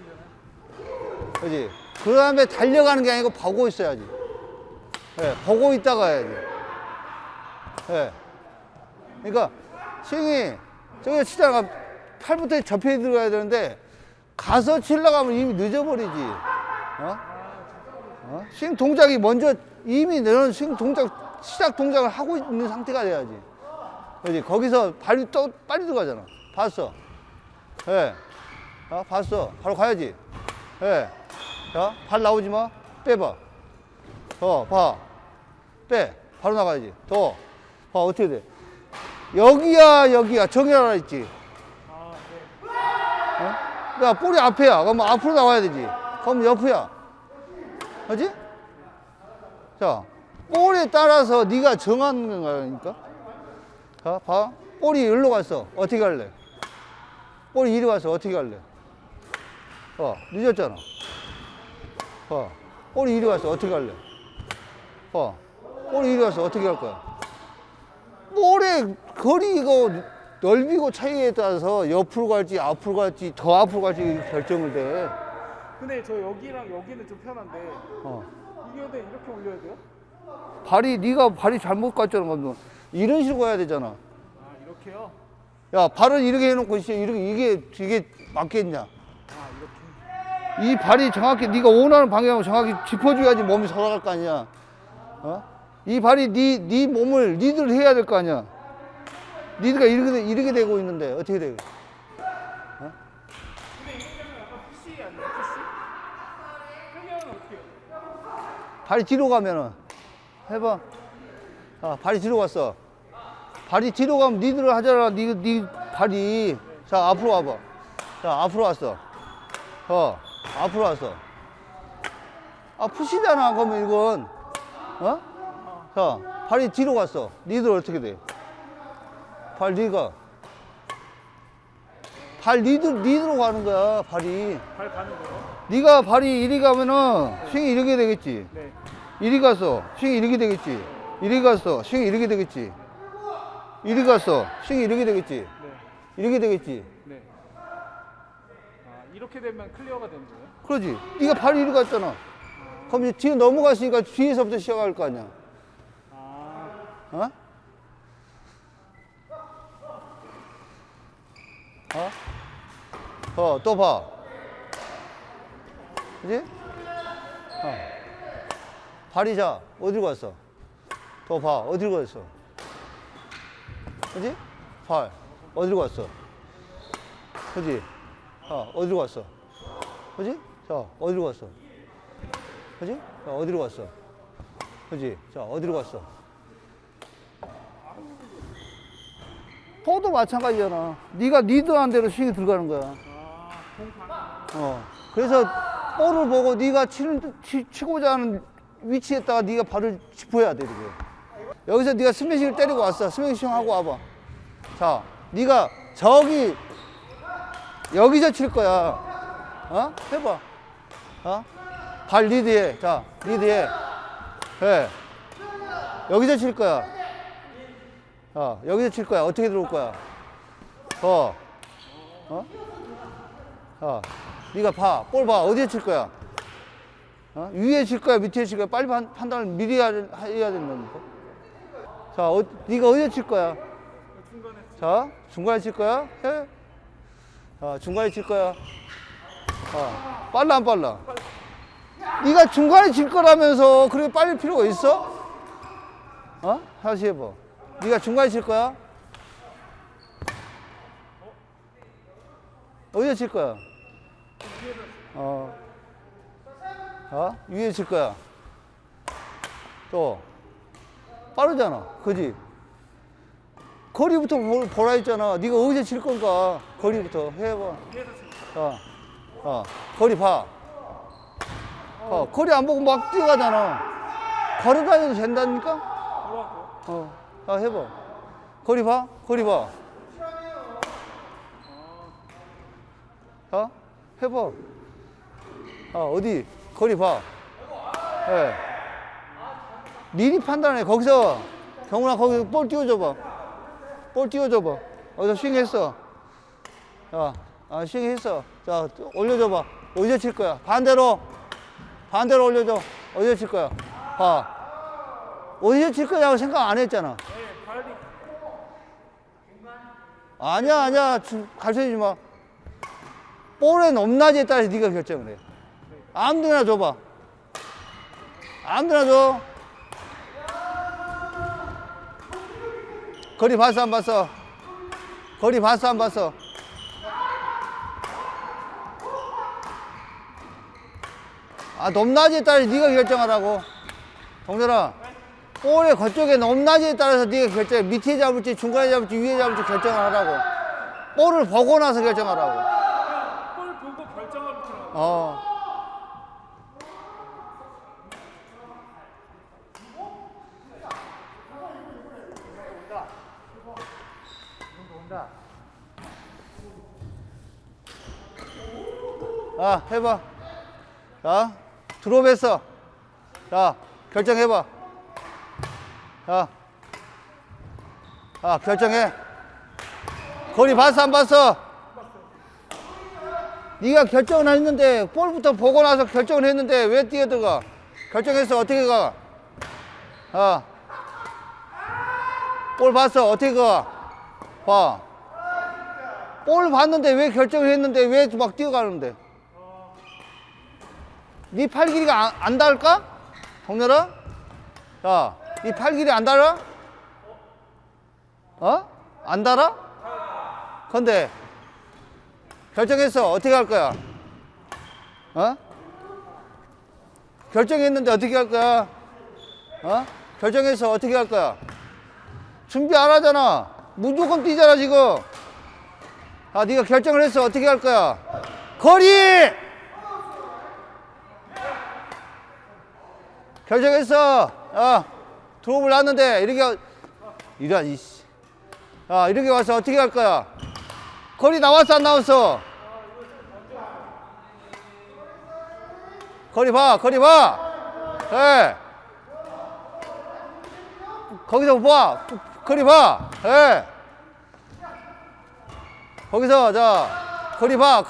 Speaker 3: 전에.
Speaker 2: 그지? 그 다음에 달려가는 게 아니고 보고 있어야지. 예. 보고 있다가 해야지. 예. 그러니까, 스윙이, 저기 치다가 팔부터 접혀 들어가야 되는데, 가서 치려고 하면 이미 늦어버리지. 스윙 동작이 먼저, 이미 너는 스윙 동작, 시작 동작을 하고 있는 상태가 돼야지. 그지? 거기서 발이 또 빨리 들어가잖아. 봤어. 예. 봤어. 바로 가야지. 예. 자, 발 나오지 마. 빼봐. 더, 봐. 빼. 바로 나가야지. 더. 봐, 어떻게 돼? 여기야, 여기야. 정해라 했지.
Speaker 3: 아, 네.
Speaker 2: 야, 볼이 앞에야. 그럼 앞으로 나와야 되지. 그럼 옆이야. 그지? 자, 볼에 따라서 네가 정하는 거니까. 자, 봐. 볼이 여기로 갔어. 어떻게 할래? 볼이 이리 왔어. 어떻게 할래? 늦었잖아. 봐. 볼이 이리 왔어. 어떻게 할래? 봐. 볼이 이리 왔어. 어떻게 할 거야? 볼의 거리가 넓이고 차이에 따라서 옆으로 갈지 앞으로 갈지 더 앞으로 갈지 결정을 돼.
Speaker 3: 근데 저 여기랑 여기는 좀 편한데
Speaker 2: 어.
Speaker 3: 이게 근데 이렇게 올려야 돼요?
Speaker 2: 네가 발이 잘못 갔잖아. 그러면 이런 식으로 가야 되잖아.
Speaker 3: 아, 이렇게요?
Speaker 2: 야, 발을 이렇게 해놓고 있어. 이게 맞겠냐?
Speaker 3: 아, 이렇게.
Speaker 2: 이 발이 정확히 네가 원하는 방향으로 정확히 짚어줘야지 몸이 돌아갈 거 아니야. 이 발이 네 몸을 리드를 해야 될 거 아니야. 리드가 이렇게 되고 있는데 어떻게 돼?
Speaker 3: 근데 이렇게는 약간 푸시 아니에요? 푸시? 그러면 어떻게 해요?
Speaker 2: 발이 뒤로 가면은 해봐. 발이 뒤로 갔어. 발이 뒤로 가면 리드를 하잖아. 네 발이. 자, 앞으로 와봐. 자, 앞으로 왔어. 앞으로 왔어. 푸시잖아. 그러면 이건. 자, 발이 뒤로 갔어. 리드를 어떻게 돼? 발 리드가. 발 리드로 가는 거야, 발이.
Speaker 3: 발 가는 거예요?
Speaker 2: 네가 발이 이리 가면은 스윙이 이렇게 되겠지.
Speaker 3: 네.
Speaker 2: 이리 갔어. 스윙이 이렇게 되겠지. 이리 갔어. 스윙이 이렇게 되겠지. 이리 갔어. 스윙이 이렇게 되겠지.
Speaker 3: 네.
Speaker 2: 이렇게 되겠지.
Speaker 3: 네. 아, 이렇게 되면 클리어가 되는 거예요?
Speaker 2: 그러지. 네가 발이 이리 갔잖아. 그럼 이제 뒤에 넘어갔으니까 뒤에서부터 시작할 거 아니야. 어? 또 봐. 그지? 발이 자, 어디로 갔어? 더 봐, 어디로 갔어? 그지? 발, 어디로 갔어? 그지? 어디로 갔어? 그지? 자, 어디로 갔어? 그지? 자, 어디로 갔어? 그지? 자, 어디로 갔어? 포도 마찬가지잖아. 네가 리드한 대로 스윙이 들어가는 거야. 그래서 볼을 보고 네가 치고자 하는 위치에다가 네가 발을 짚어야 돼, 이렇게. 여기서 네가 스매싱을 때리고 왔어. 스매싱 하고 와봐. 자, 네가 저기 여기서 칠 거야. 해봐. 발 리드해. 자, 리드해. 해. 여기서 칠 거야. 여기서 칠 거야. 어떻게 들어올 거야? 네가 봐. 볼 봐. 어디에 칠 거야? 위에 칠 거야? 밑에 칠 거야? 빨리 판단을 미리 해야 된다니까. 자, 네가 어디에 칠 거야? 자, 중간에 칠 거야? 해. 중간에 칠 거야. 빨라 안 빨라? 네가 중간에 칠 거라면서 그렇게 빨릴 필요가 있어? 다시 해봐. 네가 중간에 칠 거야? 어디에 칠 거야? 위에 칠 거야. 또 빠르잖아, 그지? 거리부터 보라 했잖아. 네가 어디서 칠 건가? 거리부터 해봐. 거리 봐. 거리 안 보고 막 뛰어가잖아. 걸어 다녀도 된다니까? 해봐. 거리 봐. 거리 봐. 해봐. 어디? 거리 봐. 예. 미리 판단해. 거기서, 경훈아, 거기 볼 띄워줘봐. 볼 띄워줘봐. 어디서 스윙했어. 스윙했어. 자, 올려줘봐. 어디서 칠 거야? 반대로 올려줘. 어디서 칠 거야? 봐. 어디서 칠 거냐고 생각 안 했잖아. 아니야. 가르쳐주지 마. 볼의 높낮이에 따라서 네가 결정을 해. 아무 데나 줘봐. 아무 데나 줘. 거리 봤어, 안 봤어? 거리 봤어, 안 봤어? 높낮이에 따라서 네가 결정하라고. 동전아, 볼의 그쪽에 높낮이에 따라서 네가 결정해. 밑에 잡을지, 중간에 잡을지, 위에 잡을지 결정을 하라고. 볼을 보고 나서 결정하라고.
Speaker 3: 볼 보고 결정하면 들어가.
Speaker 2: 해봐. 자, 드롭했어. 자, 결정해봐. 결정해. 거리 봤어, 안 봤어? 네가 결정을 했는데, 볼부터 보고 나서 결정을 했는데, 왜 뛰어들어가? 결정했어, 어떻게 가? 볼 봤어, 어떻게 가? 봐. 볼 봤는데, 왜 결정을 했는데, 왜 막 뛰어가는데? 네 팔 길이가 안 닿을까? 동렬아? 야, 네 팔 길이 안 닿아? 안 닿아? 근데 결정했어. 어떻게 할 거야? 결정했는데 어떻게 할 거야? 결정해서 어떻게 할 거야? 준비 안 하잖아. 무조건 뛰잖아, 지금. 네가 결정을 했어. 어떻게 할 거야? 거리! 결정했어. 드롭을 놨는데, 이렇게 와서 어떻게 할 거야? 거리 나왔어, 안 나왔어? 거리 봐. 예. 거기서 봐. 거리 봐. 예. 거기서, 자, 거리 봐.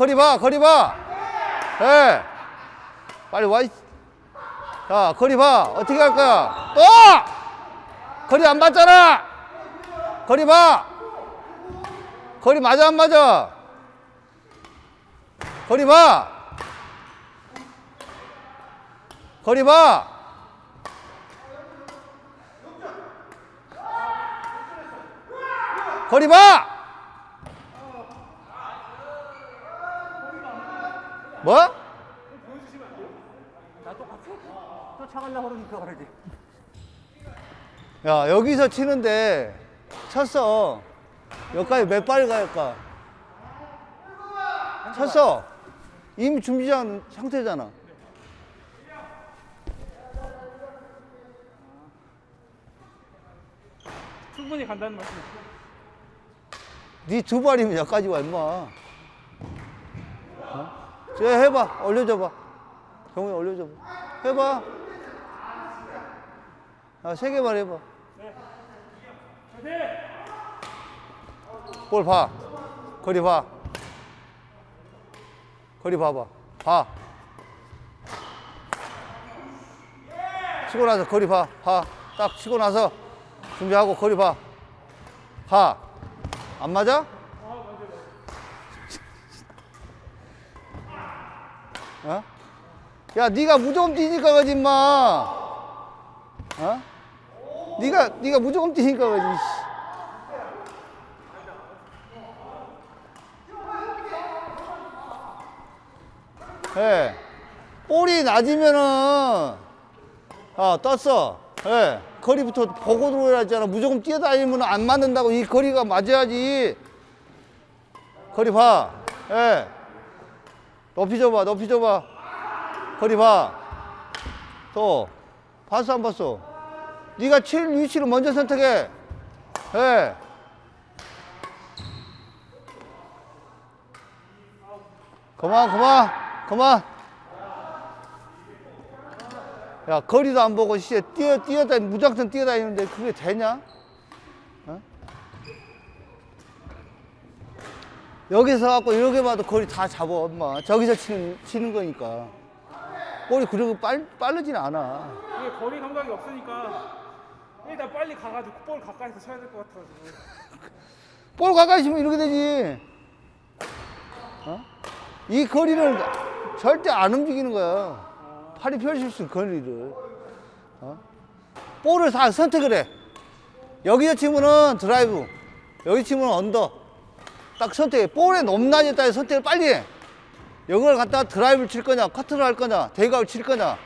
Speaker 2: 예. 빨리 와. 자, 거리 봐. 어떻게 할 거야? 또! 거리 안 맞잖아! 거리 봐! 거리 맞아, 안 맞아? 거리 봐! 거리 봐! 거리 봐! 뭐?
Speaker 3: 나 똑같이? 또 차가려고 그러니까 그러지.
Speaker 2: 야, 여기서 치는데 쳤어. 여기까지 몇 발 갈까? 쳤어. 이미 준비한 상태잖아.
Speaker 3: 충분히 간다는 말씀.
Speaker 2: 네 두 발이면 여기까지 와, 임마. 어? 저 해봐. 올려줘봐. 경훈이 올려줘봐. 해봐. 아, 3개만 해봐. 볼 봐. 거리 봐. 거리 봐봐. 봐. 치고 나서 거리 봐. 봐. 딱 치고 나서 준비하고 거리 봐. 봐. 안 맞아? 어? 야, 네가 무조건 뛰니까 가지, 임마. 어? 네가 무조건 뛰니까 가지. 예. 볼이 낮으면은, 떴어. 예. 거리부터 보고 들어야 했잖아. 무조건 뛰어다니면 안 맞는다고. 이 거리가 맞아야지. 거리 봐. 예. 높이 줘봐, 높이 줘봐. 거리 봐. 또. 봤어, 안 봤어? 네가 칠 위치를 먼저 선택해. 예. 그만. 야, 거리도 안 보고, 씨, 뛰어다니, 무작정 뛰어다니는데 그게 되냐? 어? 여기서 갖고 이렇게 봐도 거리 다 잡아, 엄마. 저기서 치는 거니까. 볼이 그렇게 빠르진 않아.
Speaker 3: 이게 거리 감각이 없으니까 일단 빨리 가가지고 볼 가까이서 쳐야 될 것 같아가지고.
Speaker 2: 볼 가까이 치면 이렇게 되지. 어? 이 거리를 절대 안 움직이는 거야. 팔이 펼칠 수 있는 거리를. 어? 볼을 다 선택을 해. 여기서 치면은 드라이브, 여기 치면 언더. 딱 선택해. 볼의 높낮이에 따라 선택을 빨리 해. 여기를 갖다가 드라이브를 칠 거냐, 커트를 할 거냐, 대각을 칠 거냐.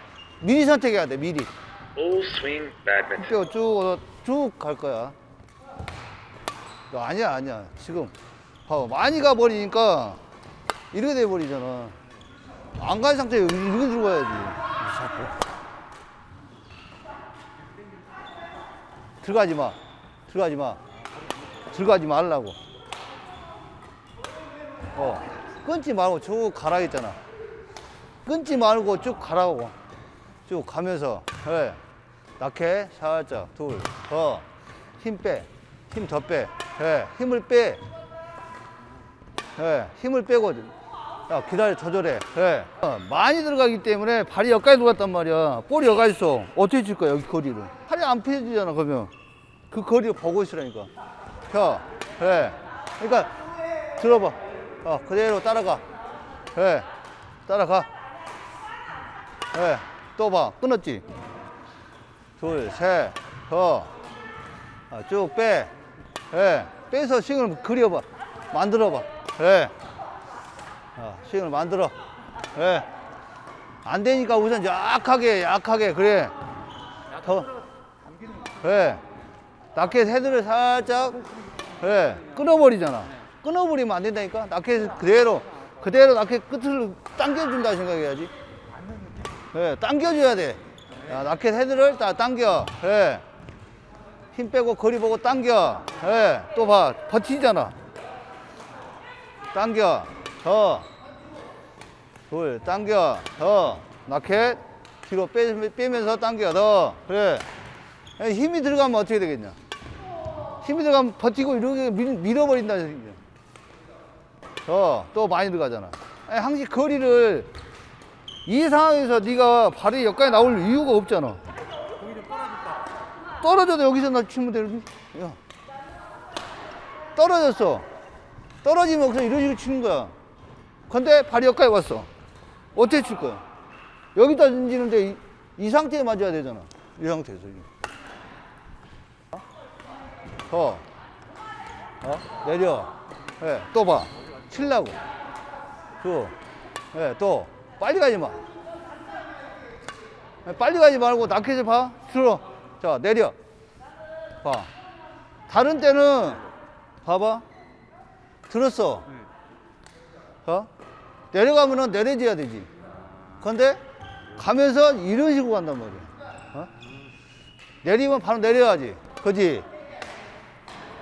Speaker 2: 미리 선택해야 돼, 미리.
Speaker 1: Full swing badminton.
Speaker 2: 뼈 쭉 갈 거야. 아니야. 지금 봐봐. 많이 가버리니까 이렇게 돼버리잖아. 안 간 상태에 이렇게 들어가야지. 자꾸. 들어가지 말라고. 끊지 말고 쭉 가라 했잖아. 끊지 말고 쭉 가라고. 쭉 가면서, 예. 낙해, 살짝, 둘, 더. 힘 빼. 힘 더 빼. 예. 힘을 빼. 예. 힘을 빼고. 야, 기다려, 조절해. 예. 많이 들어가기 때문에 발이 여기까지 들어갔단 말이야. 볼이 여기까지 있어. 어떻게 칠 거야, 여기 거리를. 팔이 안 펴지잖아, 그러면. 그 거리를 보고 있으라니까. 펴. 예. 그러니까, 들어봐. 그대로 따라가. 예. 따라가. 예. 또 봐. 끊었지? 둘, 셋, 더. 쭉 빼. 예. 빼서 스윙을 그려봐. 만들어봐. 예. 스윙을 만들어. 예. 안 되니까 우선 약하게, 그래. 더. 예. 라켓 헤드를 살짝, 예. 끊어버리잖아. 끊어버리면 안 된다니까? 라켓 그대로 라켓 끝을 당겨준다 생각해야지. 예. 당겨줘야 돼. 야, 라켓 헤드를 다 당겨. 예. 힘 빼고 거리 보고 당겨. 예. 또 봐. 버티잖아. 당겨. 더. 둘. 당겨. 더. 라켓 뒤로 빼면서 당겨. 더. 그래. 힘이 들어가면 어떻게 되겠냐. 힘이 들어가면 버티고 이렇게 밀어버린다. 더. 또 많이 들어가잖아. 항상 거리를 이 상황에서 네가 발이 여기까지 나올 이유가 없잖아.
Speaker 3: 오히려 떨어질까.
Speaker 2: 떨어져도 여기서 나 치면 되는 야. 떨어졌어. 떨어지면 여기서 이런 식으로 치는 거야. 근데 발이 여기까지 왔어. 어떻게 칠 거야? 여기다 던지는데 이 상태에 맞아야 되잖아. 이 상태에서. 내려. 예, 또 봐. 칠라고. 예, 또. 빨리 가지 마. 빨리 가지 말고 낙해서 봐. 들어. 자, 내려. 봐. 다른 때는, 봐봐. 들었어. 내려가면은 내려져야 되지. 근데 가면서 이런 식으로 간단 말이야. 내리면 바로 내려야지. 그지?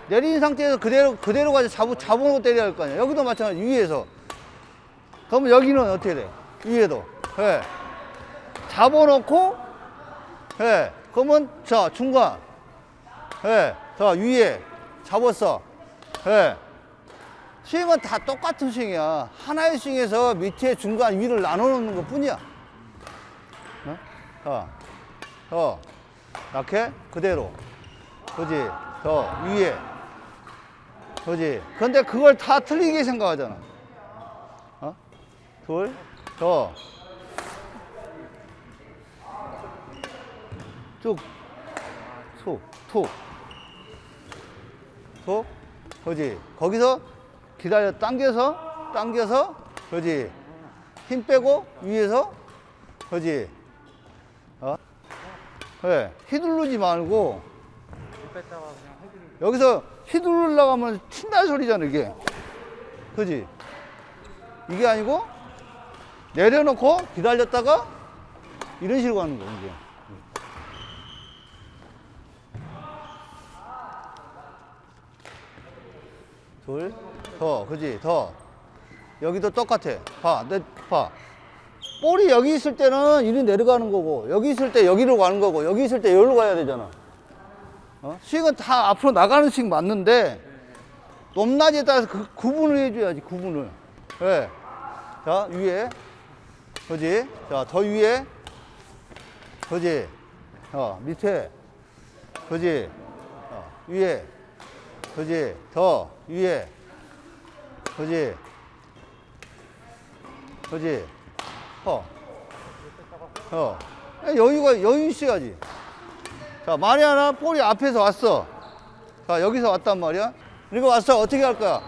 Speaker 2: 내린 상태에서 그대로 가서 잡아놓고 때려야 할 거 아니야. 여기도 마찬가지, 위에서. 그러면 여기는 어떻게 돼? 위에도. 예. 잡아놓고, 예. 그러면, 자, 중간. 예. 자, 위에. 잡았어. 예. 스윙은 다 똑같은 스윙이야. 하나의 스윙에서 밑에, 중간, 위를 나눠 놓는 것 뿐이야. 이렇게, 그대로. 그지? 위에. 그지? 근데 그걸 다 틀리게 생각하잖아. 둘, 쭉, 톡, 그지? 거기서 기다려, 당겨서, 그지? 힘 빼고, 위에서, 그지? 그래, 휘두르지 말고, 여기서 휘두르려고 하면 튄다는 소리잖아, 이게. 그지? 이게 아니고, 내려놓고, 기다렸다가, 이런 식으로 가는 거야, 이게. 둘, 그지? 여기도 똑같아. 봐. 볼이 여기 있을 때는 이리 내려가는 거고, 여기 있을 때 여기로 가는 거고, 여기 있을 때 여기로 가야 되잖아. 스윙은 다 앞으로 나가는 스윙 맞는데, 높낮이에 따라서 그 구분을 해줘야지, 구분을. 네. 자, 위에. 그지? 자, 더 위에. 그지? 밑에. 그지? 위에. 그지? 더 위에. 그지? 그지? 여유 있어야지. 자, 만에 하나 볼이 앞에서 왔어. 자, 여기서 왔단 말이야. 그리고 왔어. 어떻게 할 거야?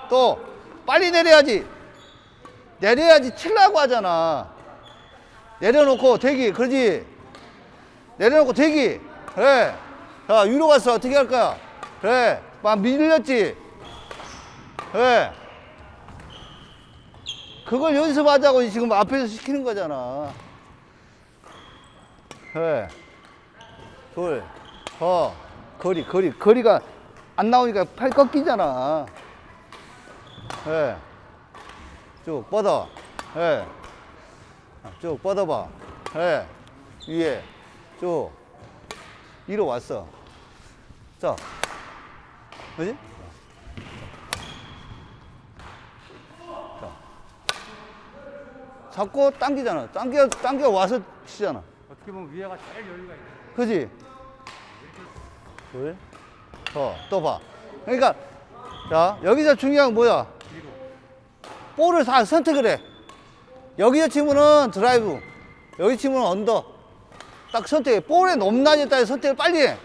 Speaker 2: 또, 빨리 내려야지. 내려야지 치려고 하잖아. 내려놓고 대기. 그러지? 내려놓고 대기. 그래. 자, 위로 갔어. 어떻게 할 거야? 그래. 막 밀렸지? 그래. 그걸 연습하자고 지금 앞에서 시키는 거잖아. 그래. 둘, 거리가 안 나오니까 팔 꺾이잖아. 예. 쭉 뻗어. 예. 쭉 뻗어봐. 예. 위에. 쭉. 위로 왔어. 자. 그지? 자. 잡고 당기잖아. 당겨 와서 치잖아.
Speaker 3: 어떻게 보면 위에가 제일 여유가 있네.
Speaker 2: 그지? 둘, 또 봐. 그러니까, 자, 여기서 중요한 건 뭐야? 볼을 다 선택을 해. 여기서 치면은 드라이브, 여기 치면 언더. 딱 선택해. 볼의 높낮이에 따라 선택을 빨리 해.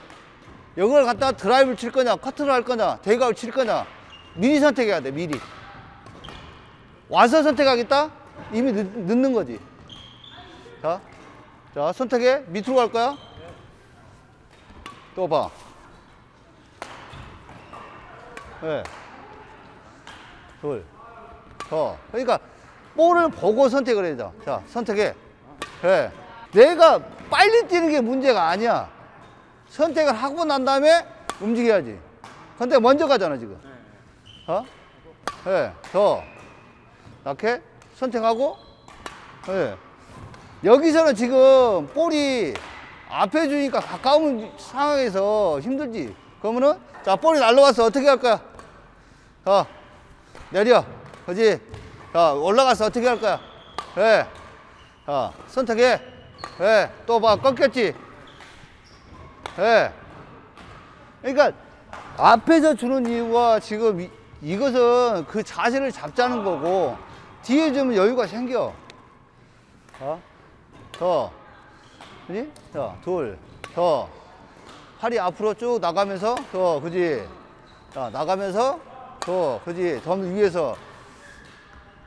Speaker 2: 여기를 갖다가 드라이브를 칠 거냐, 커트를 할 거냐, 대각을 칠 거냐. 미리 선택해야 돼, 미리. 와서 선택하겠다? 이미 늦는 거지. 자, 선택해. 밑으로 갈 거야? 또 봐. 네. 둘, 그러니까 볼을 보고 선택을 해야 돼. 자, 선택해. 그래. 내가 빨리 뛰는 게 문제가 아니야. 선택을 하고 난 다음에 움직여야지. 근데 먼저 가잖아, 지금. 네. 이렇게 선택하고, 네. 여기서는 지금 볼이 앞에 주니까 가까운 상황에서 힘들지. 그러면은, 자, 볼이 날라왔어. 어떻게 할 거야? 내려. 그지? 자, 올라가서 어떻게 할 거야? 그래. 자, 선택해. 예, 또 봐, 꺾였지? 예. 그러니까, 앞에서 주는 이유가 지금 이것은 그 자세를 잡자는 거고, 뒤에 주면 여유가 생겨. 더. 그지? 자, 둘, 더. 팔이 앞으로 쭉 나가면서, 더, 그지? 자, 나가면서, 더, 그지? 더 위에서.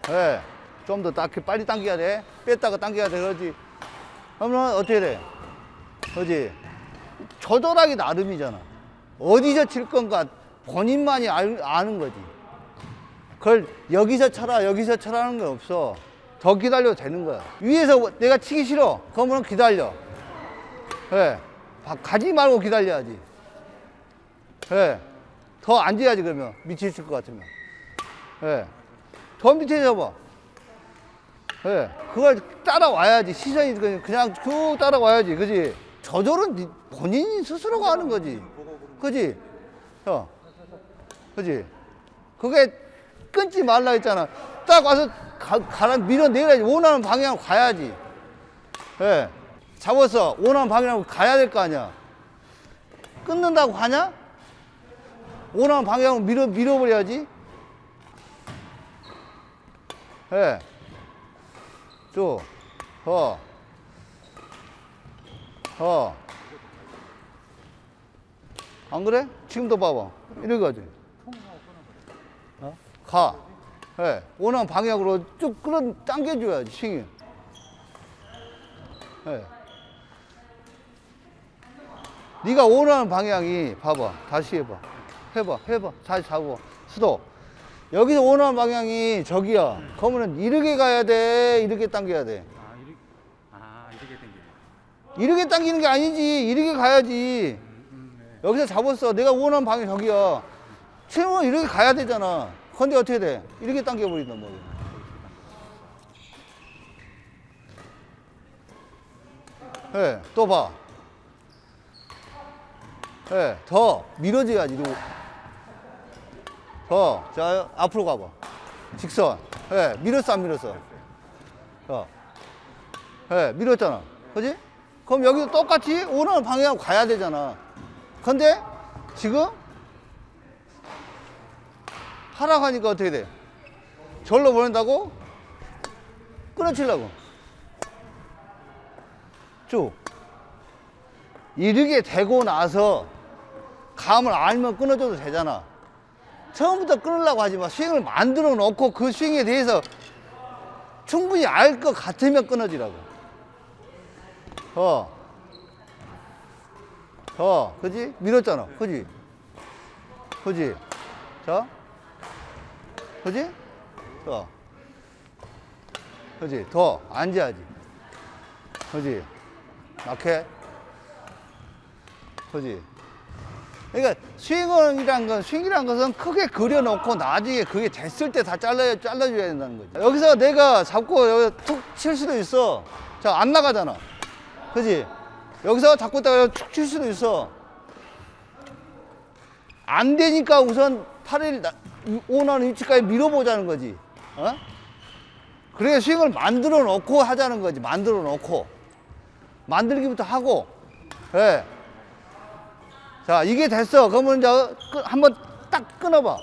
Speaker 2: 예. 좀 더 빨리 당겨야 돼. 뺐다가 당겨야 돼. 그러지. 그러면 어떻게 돼? 그지? 조절하기 나름이잖아. 어디서 칠 건가 본인만이 아는 거지. 그걸 여기서 쳐라, 여기서 쳐라는 건 없어. 더 기다려도 되는 거야. 위에서 내가 치기 싫어. 그러면 기다려. 예. 가지 말고 기다려야지. 예. 더 앉아야지, 그러면. 밑에 있을 것 같으면. 예. 더 밑에 잡아. 예. 그걸 따라와야지. 시선이 그냥 쭉 따라와야지. 그지? 조절은 본인이 스스로가 하는 거지. 그지? 그지? 그게 끊지 말라 했잖아. 딱 와서 밀어내야지. 원하는 방향으로 가야지. 예. 잡았어. 원하는 방향으로 가야 될 거 아니야. 끊는다고 가냐? 원하는 방향으로 밀어버려야지. 예. 쭉. 안 그래? 지금도 봐봐. 이렇게 가지. 가. 예. 원하는 방향으로 쭉 당겨줘야지, 스윙이. 예. 네가 원하는 방향이, 봐봐. 다시 해봐. 해봐. 다시 잡아. 수도. 여기서 원하는 방향이 저기야. 그러면은 이렇게 가야 돼? 이렇게 당겨야 돼?
Speaker 3: 이렇게 당기네.
Speaker 2: 이렇게 당기는 게 아니지. 이렇게 가야지.
Speaker 3: 네.
Speaker 2: 여기서 잡았어. 내가 원하는 방향이 저기야. 채우면 이렇게 가야 되잖아. 근데 어떻게 돼? 이렇게 당겨버린단 말이야. 예, 또 봐. 예, 더 밀어줘야지. 더. 자, 앞으로 가봐. 직선. 예, 밀었어, 안 밀었어? 예, 밀었잖아. 그지? 그럼 여기도 똑같이 원하는 방향으로 가야 되잖아. 근데 지금 하락 하니까 어떻게 돼? 절로 보낸다고? 끊어치려고. 쭉. 이렇게 되고 나서 감을 알면 끊어줘도 되잖아. 처음부터 끊으려고 하지 마. 스윙을 만들어 놓고 그 스윙에 대해서 충분히 알 것 같으면 끊어지라고. 그지? 밀었잖아. 그지? 그지? 자. 그지? 그지? 더 앉아야지. 그지? 낙해. 그지? 그러니까 스윙이란 것은 크게 그려놓고 나중에 그게 됐을 때 다 잘라줘야 된다는 거지. 여기서 내가 잡고 여기 툭 칠 수도 있어. 자, 안 나가잖아. 그지? 여기서 잡고 있다가 툭 칠 수도 있어. 안 되니까 우선 팔을 원하는 위치까지 밀어보자는 거지. 그래 스윙을 만들어 놓고 하자는 거지. 만들어 놓고. 만들기부터 하고. 예. 자, 이게 됐어. 그러면 이제 한번 딱 끊어봐.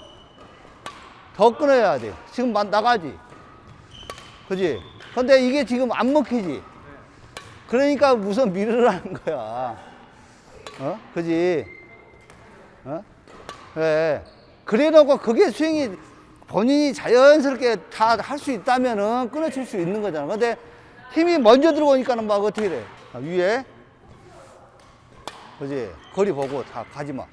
Speaker 2: 더 끊어야 돼. 지금 나가지. 그지? 근데 이게 지금 안 먹히지? 그러니까 우선 밀으라는 거야. 그지? 그래. 그래 놓고 그게 스윙이 본인이 자연스럽게 다 할 수 있다면은 끊어칠 수 있는 거잖아. 근데 힘이 먼저 들어오니까는 막 어떻게 돼? 위에. 그지? 거리 보고 다 가지 마.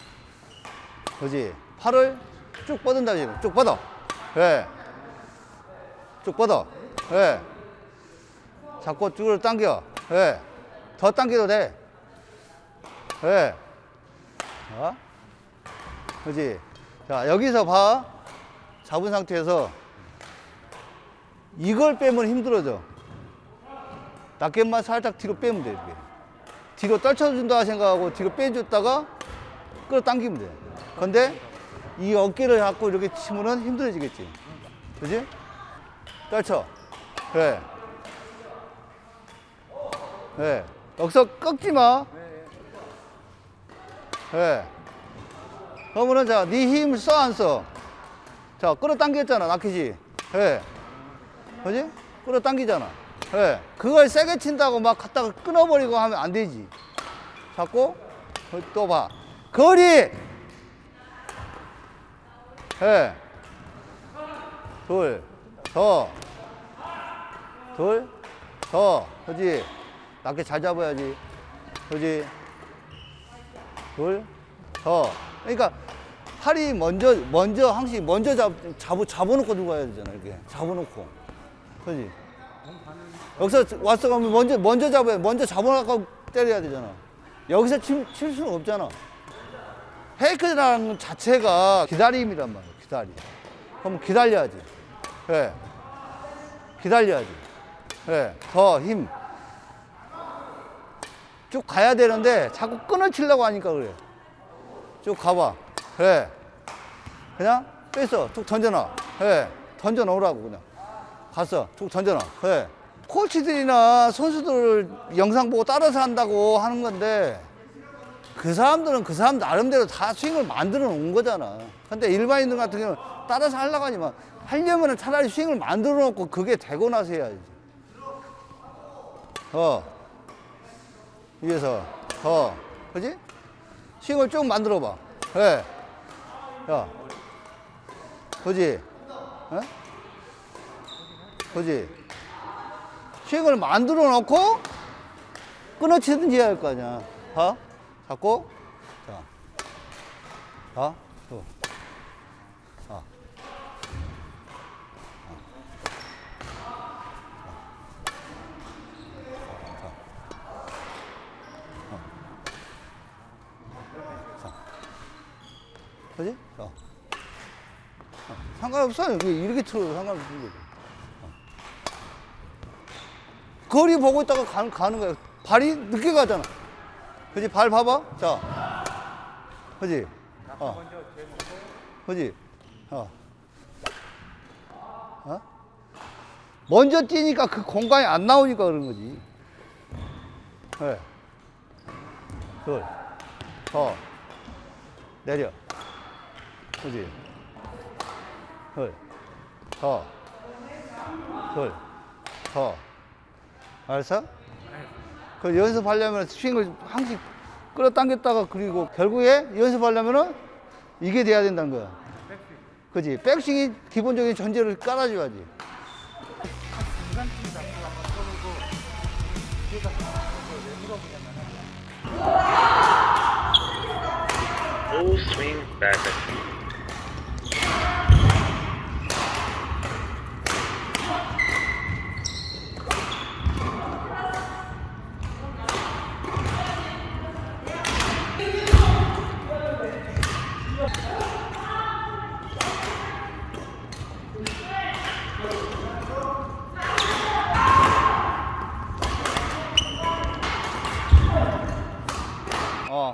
Speaker 2: 그지? 팔을 쭉 뻗은다, 지금. 쭉 뻗어. 예. 쭉 뻗어. 예. 잡고 쭉 당겨. 예. 더 당겨도 돼. 예. 그지? 자, 여기서 봐. 잡은 상태에서 이걸 빼면 힘들어져. 낱개만 살짝 뒤로 빼면 돼, 이렇게. 뒤로 떨쳐준다 생각하고 뒤로 빼줬다가 끌어당기면 돼. 근데 이 어깨를 잡고 이렇게 치면은 힘들어지겠지. 그지? 떨쳐. 그래. 예. 여기서 꺾지 마.
Speaker 3: 네.
Speaker 2: 예. 그러면은 자, 네 힘을 써, 안 써? 자, 끌어당겼잖아, 나키지. 예. 그지? 끌어당기잖아. 예. 그걸 세게 친다고 막 갖다가 끊어버리고 하면 안 되지. 잡고, 또 봐. 거리! 예. 둘, 더. 둘, 더. 그지? 낮게 잘 잡아야지. 그지? 둘, 더. 그러니까 팔이 항상 먼저 잡아놓고 들고 가야 되잖아. 이렇게 잡아놓고. 그지? 여기서 왔어 가면 먼저 잡아야, 먼저 잡아놓고 때려야 되잖아. 여기서 칠 수는 없잖아. 페이크라는 것 자체가 기다림이란 말이야, 기다림. 그럼 기다려야지. 예. 기다려야지. 예. 더 힘. 쭉 가야 되는데 자꾸 끊어치려고 하니까 그래. 쭉 가봐. 그래. 그냥 뺐어. 쭉 던져놔. 그래. 던져 놓으라고 그냥. 갔어. 쭉 던져놔. 그래. 코치들이나 선수들 영상 보고 따라서 한다고 하는 건데 그 사람들은 그 사람 나름대로 다 스윙을 만들어 놓은 거잖아. 근데 일반인들 같은 경우는 따라서 하려고 하지만 하려면 차라리 스윙을 만들어 놓고 그게 되고 나서 해야지. 위에서 그지? 스윙을 쭉 만들어 봐. 그래. 야, 그지? 어? 그지? 스윙을 만들어 놓고 끊어치든지 해야 할 거 아니야. 잡고, 자, 또, 그지? 상관없어요. 이렇게 틀어도 상관없는 거죠. 거리 보고 있다가 가는 거야. 발이 늦게 가잖아. 그지? 발 봐봐. 자. 그지? 그지? 먼저 뛰니까 그 공간이 안 나오니까 그런 거지. 네. 둘. 더. 내려. 그지? 둘. 더. 둘. 더. 알았어? 그 연습하려면 스윙을 항상 끌어당겼다가 그리고 결국에 연습하려면은 이게 돼야 된다는 거야. 그지? 백스윙이 기본적인 전제를 깔아줘야지.
Speaker 3: 중간쯤 잡고 한번 써보고 뒤에가 왜 물어보냐면은
Speaker 1: Full swing badminton.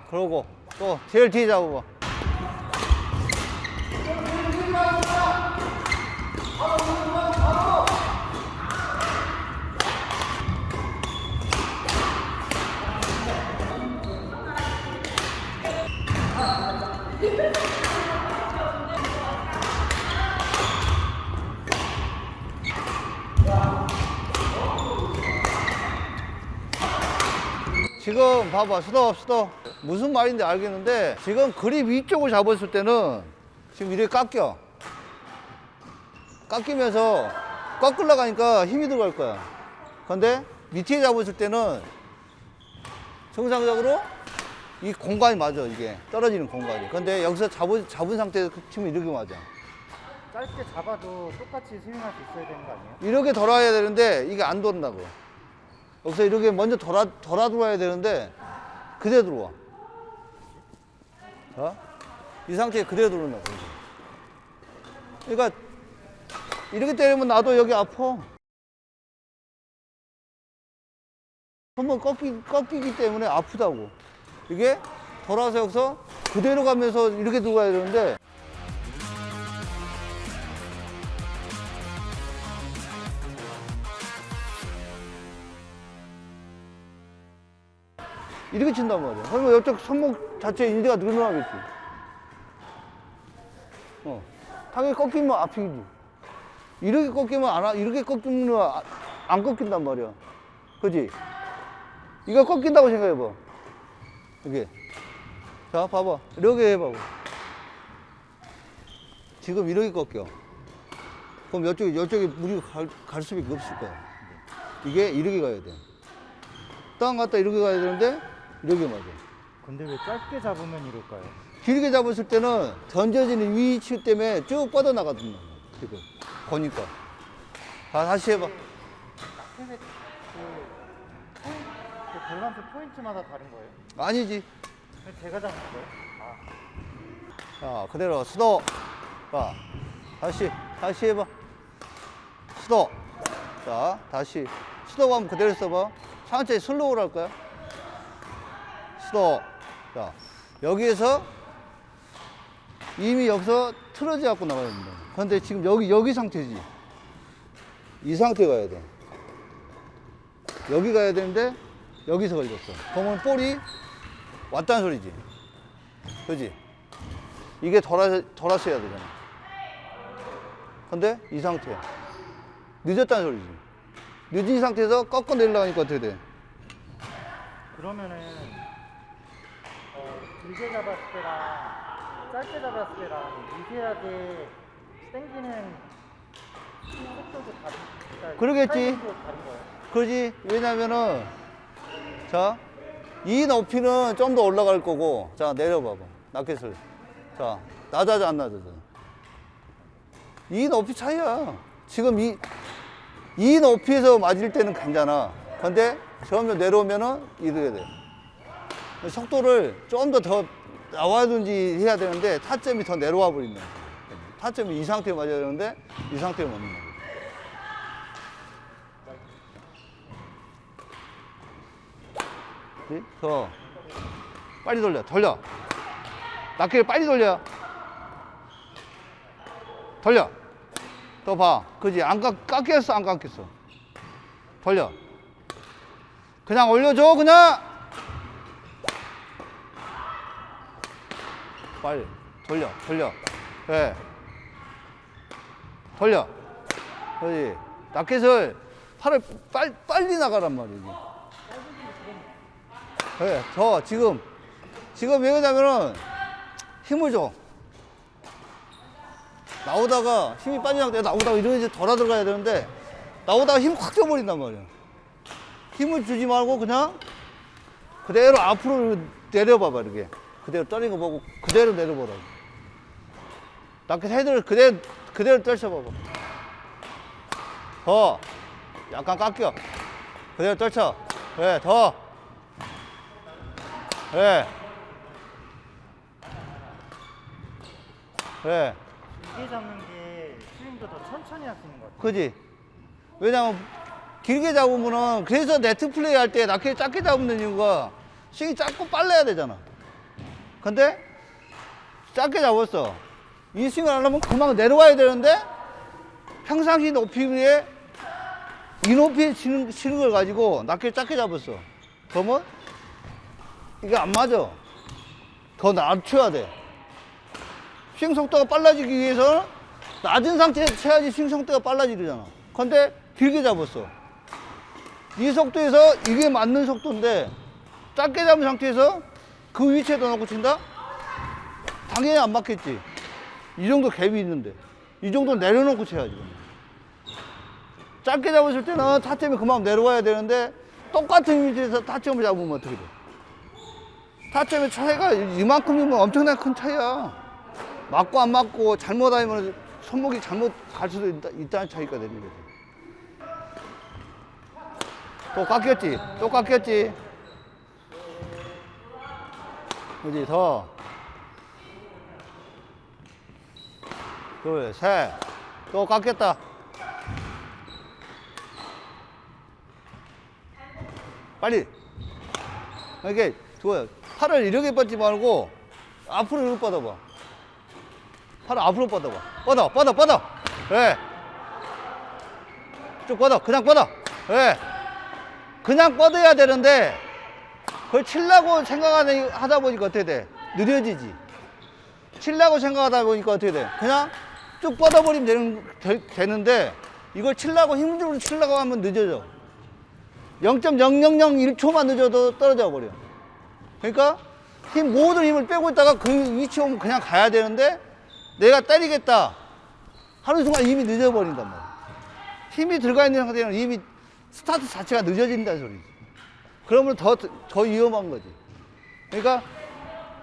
Speaker 2: 그러고 또 제일 뒤에 잡아봐. 지금 봐봐. 스톱. 무슨 말인지 알겠는데 지금 그립 위쪽을 잡았을 때는 지금 이렇게 깎이면서 꺾으려고 하니까 힘이 들어갈 거야. 근데 밑에 잡았을 때는 정상적으로 이 공간이 맞아. 이게 떨어지는 공간이. 근데 여기서 잡은 상태에서 치면 이렇게 맞아.
Speaker 3: 짧게 잡아도 똑같이 스윙할 수 있어야 되는 거 아니에요?
Speaker 2: 이렇게 돌아야 되는데 이게 안 돈다고. 여기서 이렇게 먼저 돌아 들어와야 되는데 그대로 들어와. 자, 이 상태에 그대로 들어온다고. 그러니까 이렇게 때리면 나도 여기 아파. 한번 꺾이기 때문에 아프다고. 이게 돌아서 여기서 그대로 가면서 이렇게 들어가야 되는데 이렇게 친단 말이야. 그러면 이쪽 손목 자체에 인대가 늘어나겠지. 당연히 꺾이면 앞이지. 이렇게 꺾이면 이렇게 꺾이면 안 꺾인단 말이야. 그지? 이거 꺾인다고 생각해봐. 이게. 자, 봐봐. 이렇게 해봐. 지금 이렇게 꺾여. 그럼 이쪽에 물이 갈 수밖에 없을 거야. 이게 이렇게 가야 돼. 땅 갔다 이렇게 가야 되는데, 이렇게 맞아.
Speaker 3: 근데 왜 짧게 잡으면 이럴까요?
Speaker 2: 길게 잡았을 때는 던져지는 위치 때문에 쭉 뻗어나가거든요. 지금. 보니까. 자, 다시 해봐.
Speaker 3: 라켓의 그 밸런스 포인트마다 다른 거예요?
Speaker 2: 아니지.
Speaker 3: 제가 잡은 거예요? 아.
Speaker 2: 자, 그대로 스톱. 자, 다시 해봐. 스톱. 자, 다시. 스톱 하면 그대로 써봐. 천천히 슬로우로 할 거야. 스톱. 자, 여기에서 이미 여기서 틀어져 갖고 나가야 된다. 그런데 지금 여기 상태지. 이 상태 가야 돼. 여기 가야 되는데 여기서 걸렸어. 그러면 볼이 왔다는 소리지. 그지? 이게 돌았어야 되잖아. 근데 이 상태야. 늦었다는 소리지. 늦은 상태에서 꺾어 내려가니까 어떻게 돼?
Speaker 3: 그러면은 길게 잡았을 때랑 짧게 잡았을 때랑 미세하게 당기는 속도도 다른,
Speaker 2: 그러겠지.
Speaker 3: 타이밍도 다른 거예요?
Speaker 2: 그러지. 왜냐면은, 자, 이 높이는 좀 더 올라갈 거고, 자, 내려봐봐. 라켓을. 자, 낮아져, 안 낮아져? 이 높이 차이야. 지금 이 높이에서 맞을 때는 괜찮아. 근데 점점 내려오면은 이렇게 돼. 속도를 좀 더 나와든지 해야 되는데 타점이 더 내려와 버린다. 타점이 이 상태에 맞아야 되는데 이 상태에 맞는 거야. 더 빨리 돌려. 라켓을 빨리 돌려. 더 봐. 그지? 안 깎였어, 안 깎였어. 돌려. 그냥 올려줘, 그냥. 빨리. 돌려. 그래. 돌려. 그지? 라켓을 팔을 빨리 나가란 말이지. 그래. 지금 왜 그러냐면은 힘을 줘. 나오다가 힘이 빠진 상태에 나오다가 이렇게 돌아 들어가야 되는데 나오다가 힘 확 줘버린단 말이야. 힘을 주지 말고 그냥 그대로 앞으로 내려봐봐. 이렇게 그대로 떨리는 거 보고 그대로 내려보라고. 라켓 헤드를 그대로 떨쳐봐봐. 더 약간 깎여. 그대로 떨쳐. 그래. 더 그래.
Speaker 3: 길게 잡는 게 스윙도 더 천천히 할 수 있는 것 같아요.
Speaker 2: 그지? 왜냐면 길게 잡으면은 그래서 네트 플레이 할 때 라켓 작게 잡는 이유가 스윙이 짧고 빨라야 되잖아. 근데 작게 잡았어. 이 스윙을 하려면 그만 내려와야 되는데 평상시 높이 위에 이 높이에 치는 걸 가지고 라켓 작게 잡았어. 그러면 이게 안 맞아. 더 낮춰야 돼. 스윙 속도가 빨라지기 위해서는 낮은 상태에서 쳐야지 스윙 속도가 빨라지잖아. 근데 길게 잡았어. 이 속도에서 이게 맞는 속도인데 짧게 잡은 상태에서 그 위치에다 놓고 친다? 당연히 안 맞겠지. 이 정도 갭이 있는데 이 정도 내려놓고 쳐야지. 짧게 잡았을 때는 타점이 그만 내려와야 되는데 똑같은 위치에서 타점을 잡으면 어떻게 돼? 타점의 차이가 이만큼이면 엄청나게 큰 차이야. 맞고 안 맞고 잘못 하면 손목이 잘못 갈 수도 있다는 차이가 되는 거지. 또 깎였지. 그지? 더. 둘, 셋. 또 깎였다. 빨리. 이렇게 좋아요. 팔을 이렇게 뻗지 말고 앞으로 이렇게 뻗어봐. 팔을 앞으로 뻗어봐. 뻗어. 그래. 쭉 뻗어. 그냥 뻗어. 그래. 그냥 뻗어야 되는데 그걸 치려고 생각하다 보니까 어떻게 돼? 느려지지. 치려고 생각하다 보니까 어떻게 돼? 그냥 쭉 뻗어버리면 되는데 이걸 치려고 힘으로 치려고 하면 늦어져. 0.0001초만 늦어도 떨어져 버려. 그러니까 모든 힘을 빼고 있다가 그 위치 오면 그냥 가야 되는데 내가 때리겠다 하는 순간 이미 늦어버린단 말이야. 힘이 들어가 있는 상태는 이미 스타트 자체가 늦어진다는 소리지. 그러면 더 위험한 거지. 그러니까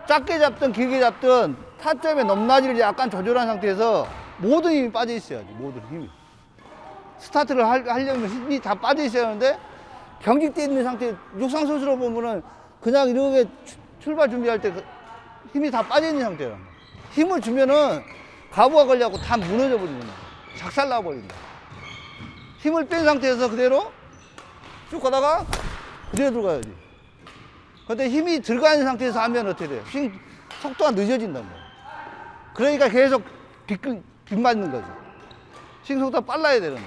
Speaker 2: 작게 잡든 길게 잡든 타점의 높낮이를 약간 조절한 상태에서 모든 힘이 빠져 있어야지. 모든 힘이. 스타트를 하려면 힘이 다 빠져 있어야 하는데 경직되어 있는 상태, 육상 선수로 보면은 그냥 이렇게 출발 준비할 때 힘이 다 빠져 있는 상태란 말이야. 힘을 주면은 가부가 걸려갖고 다 무너져 버리는 거야. 작살 나버린다. 힘을 뺀 상태에서 그대로 쭉 가다가 그대로 들어가야지. 근데 힘이 들어가 있는 상태에서 하면 어떻게 돼? 속도가 늦어진단 말이야. 그러니까 계속 빗맞는 거지. 스윙 속도가 빨라야 되는 거야.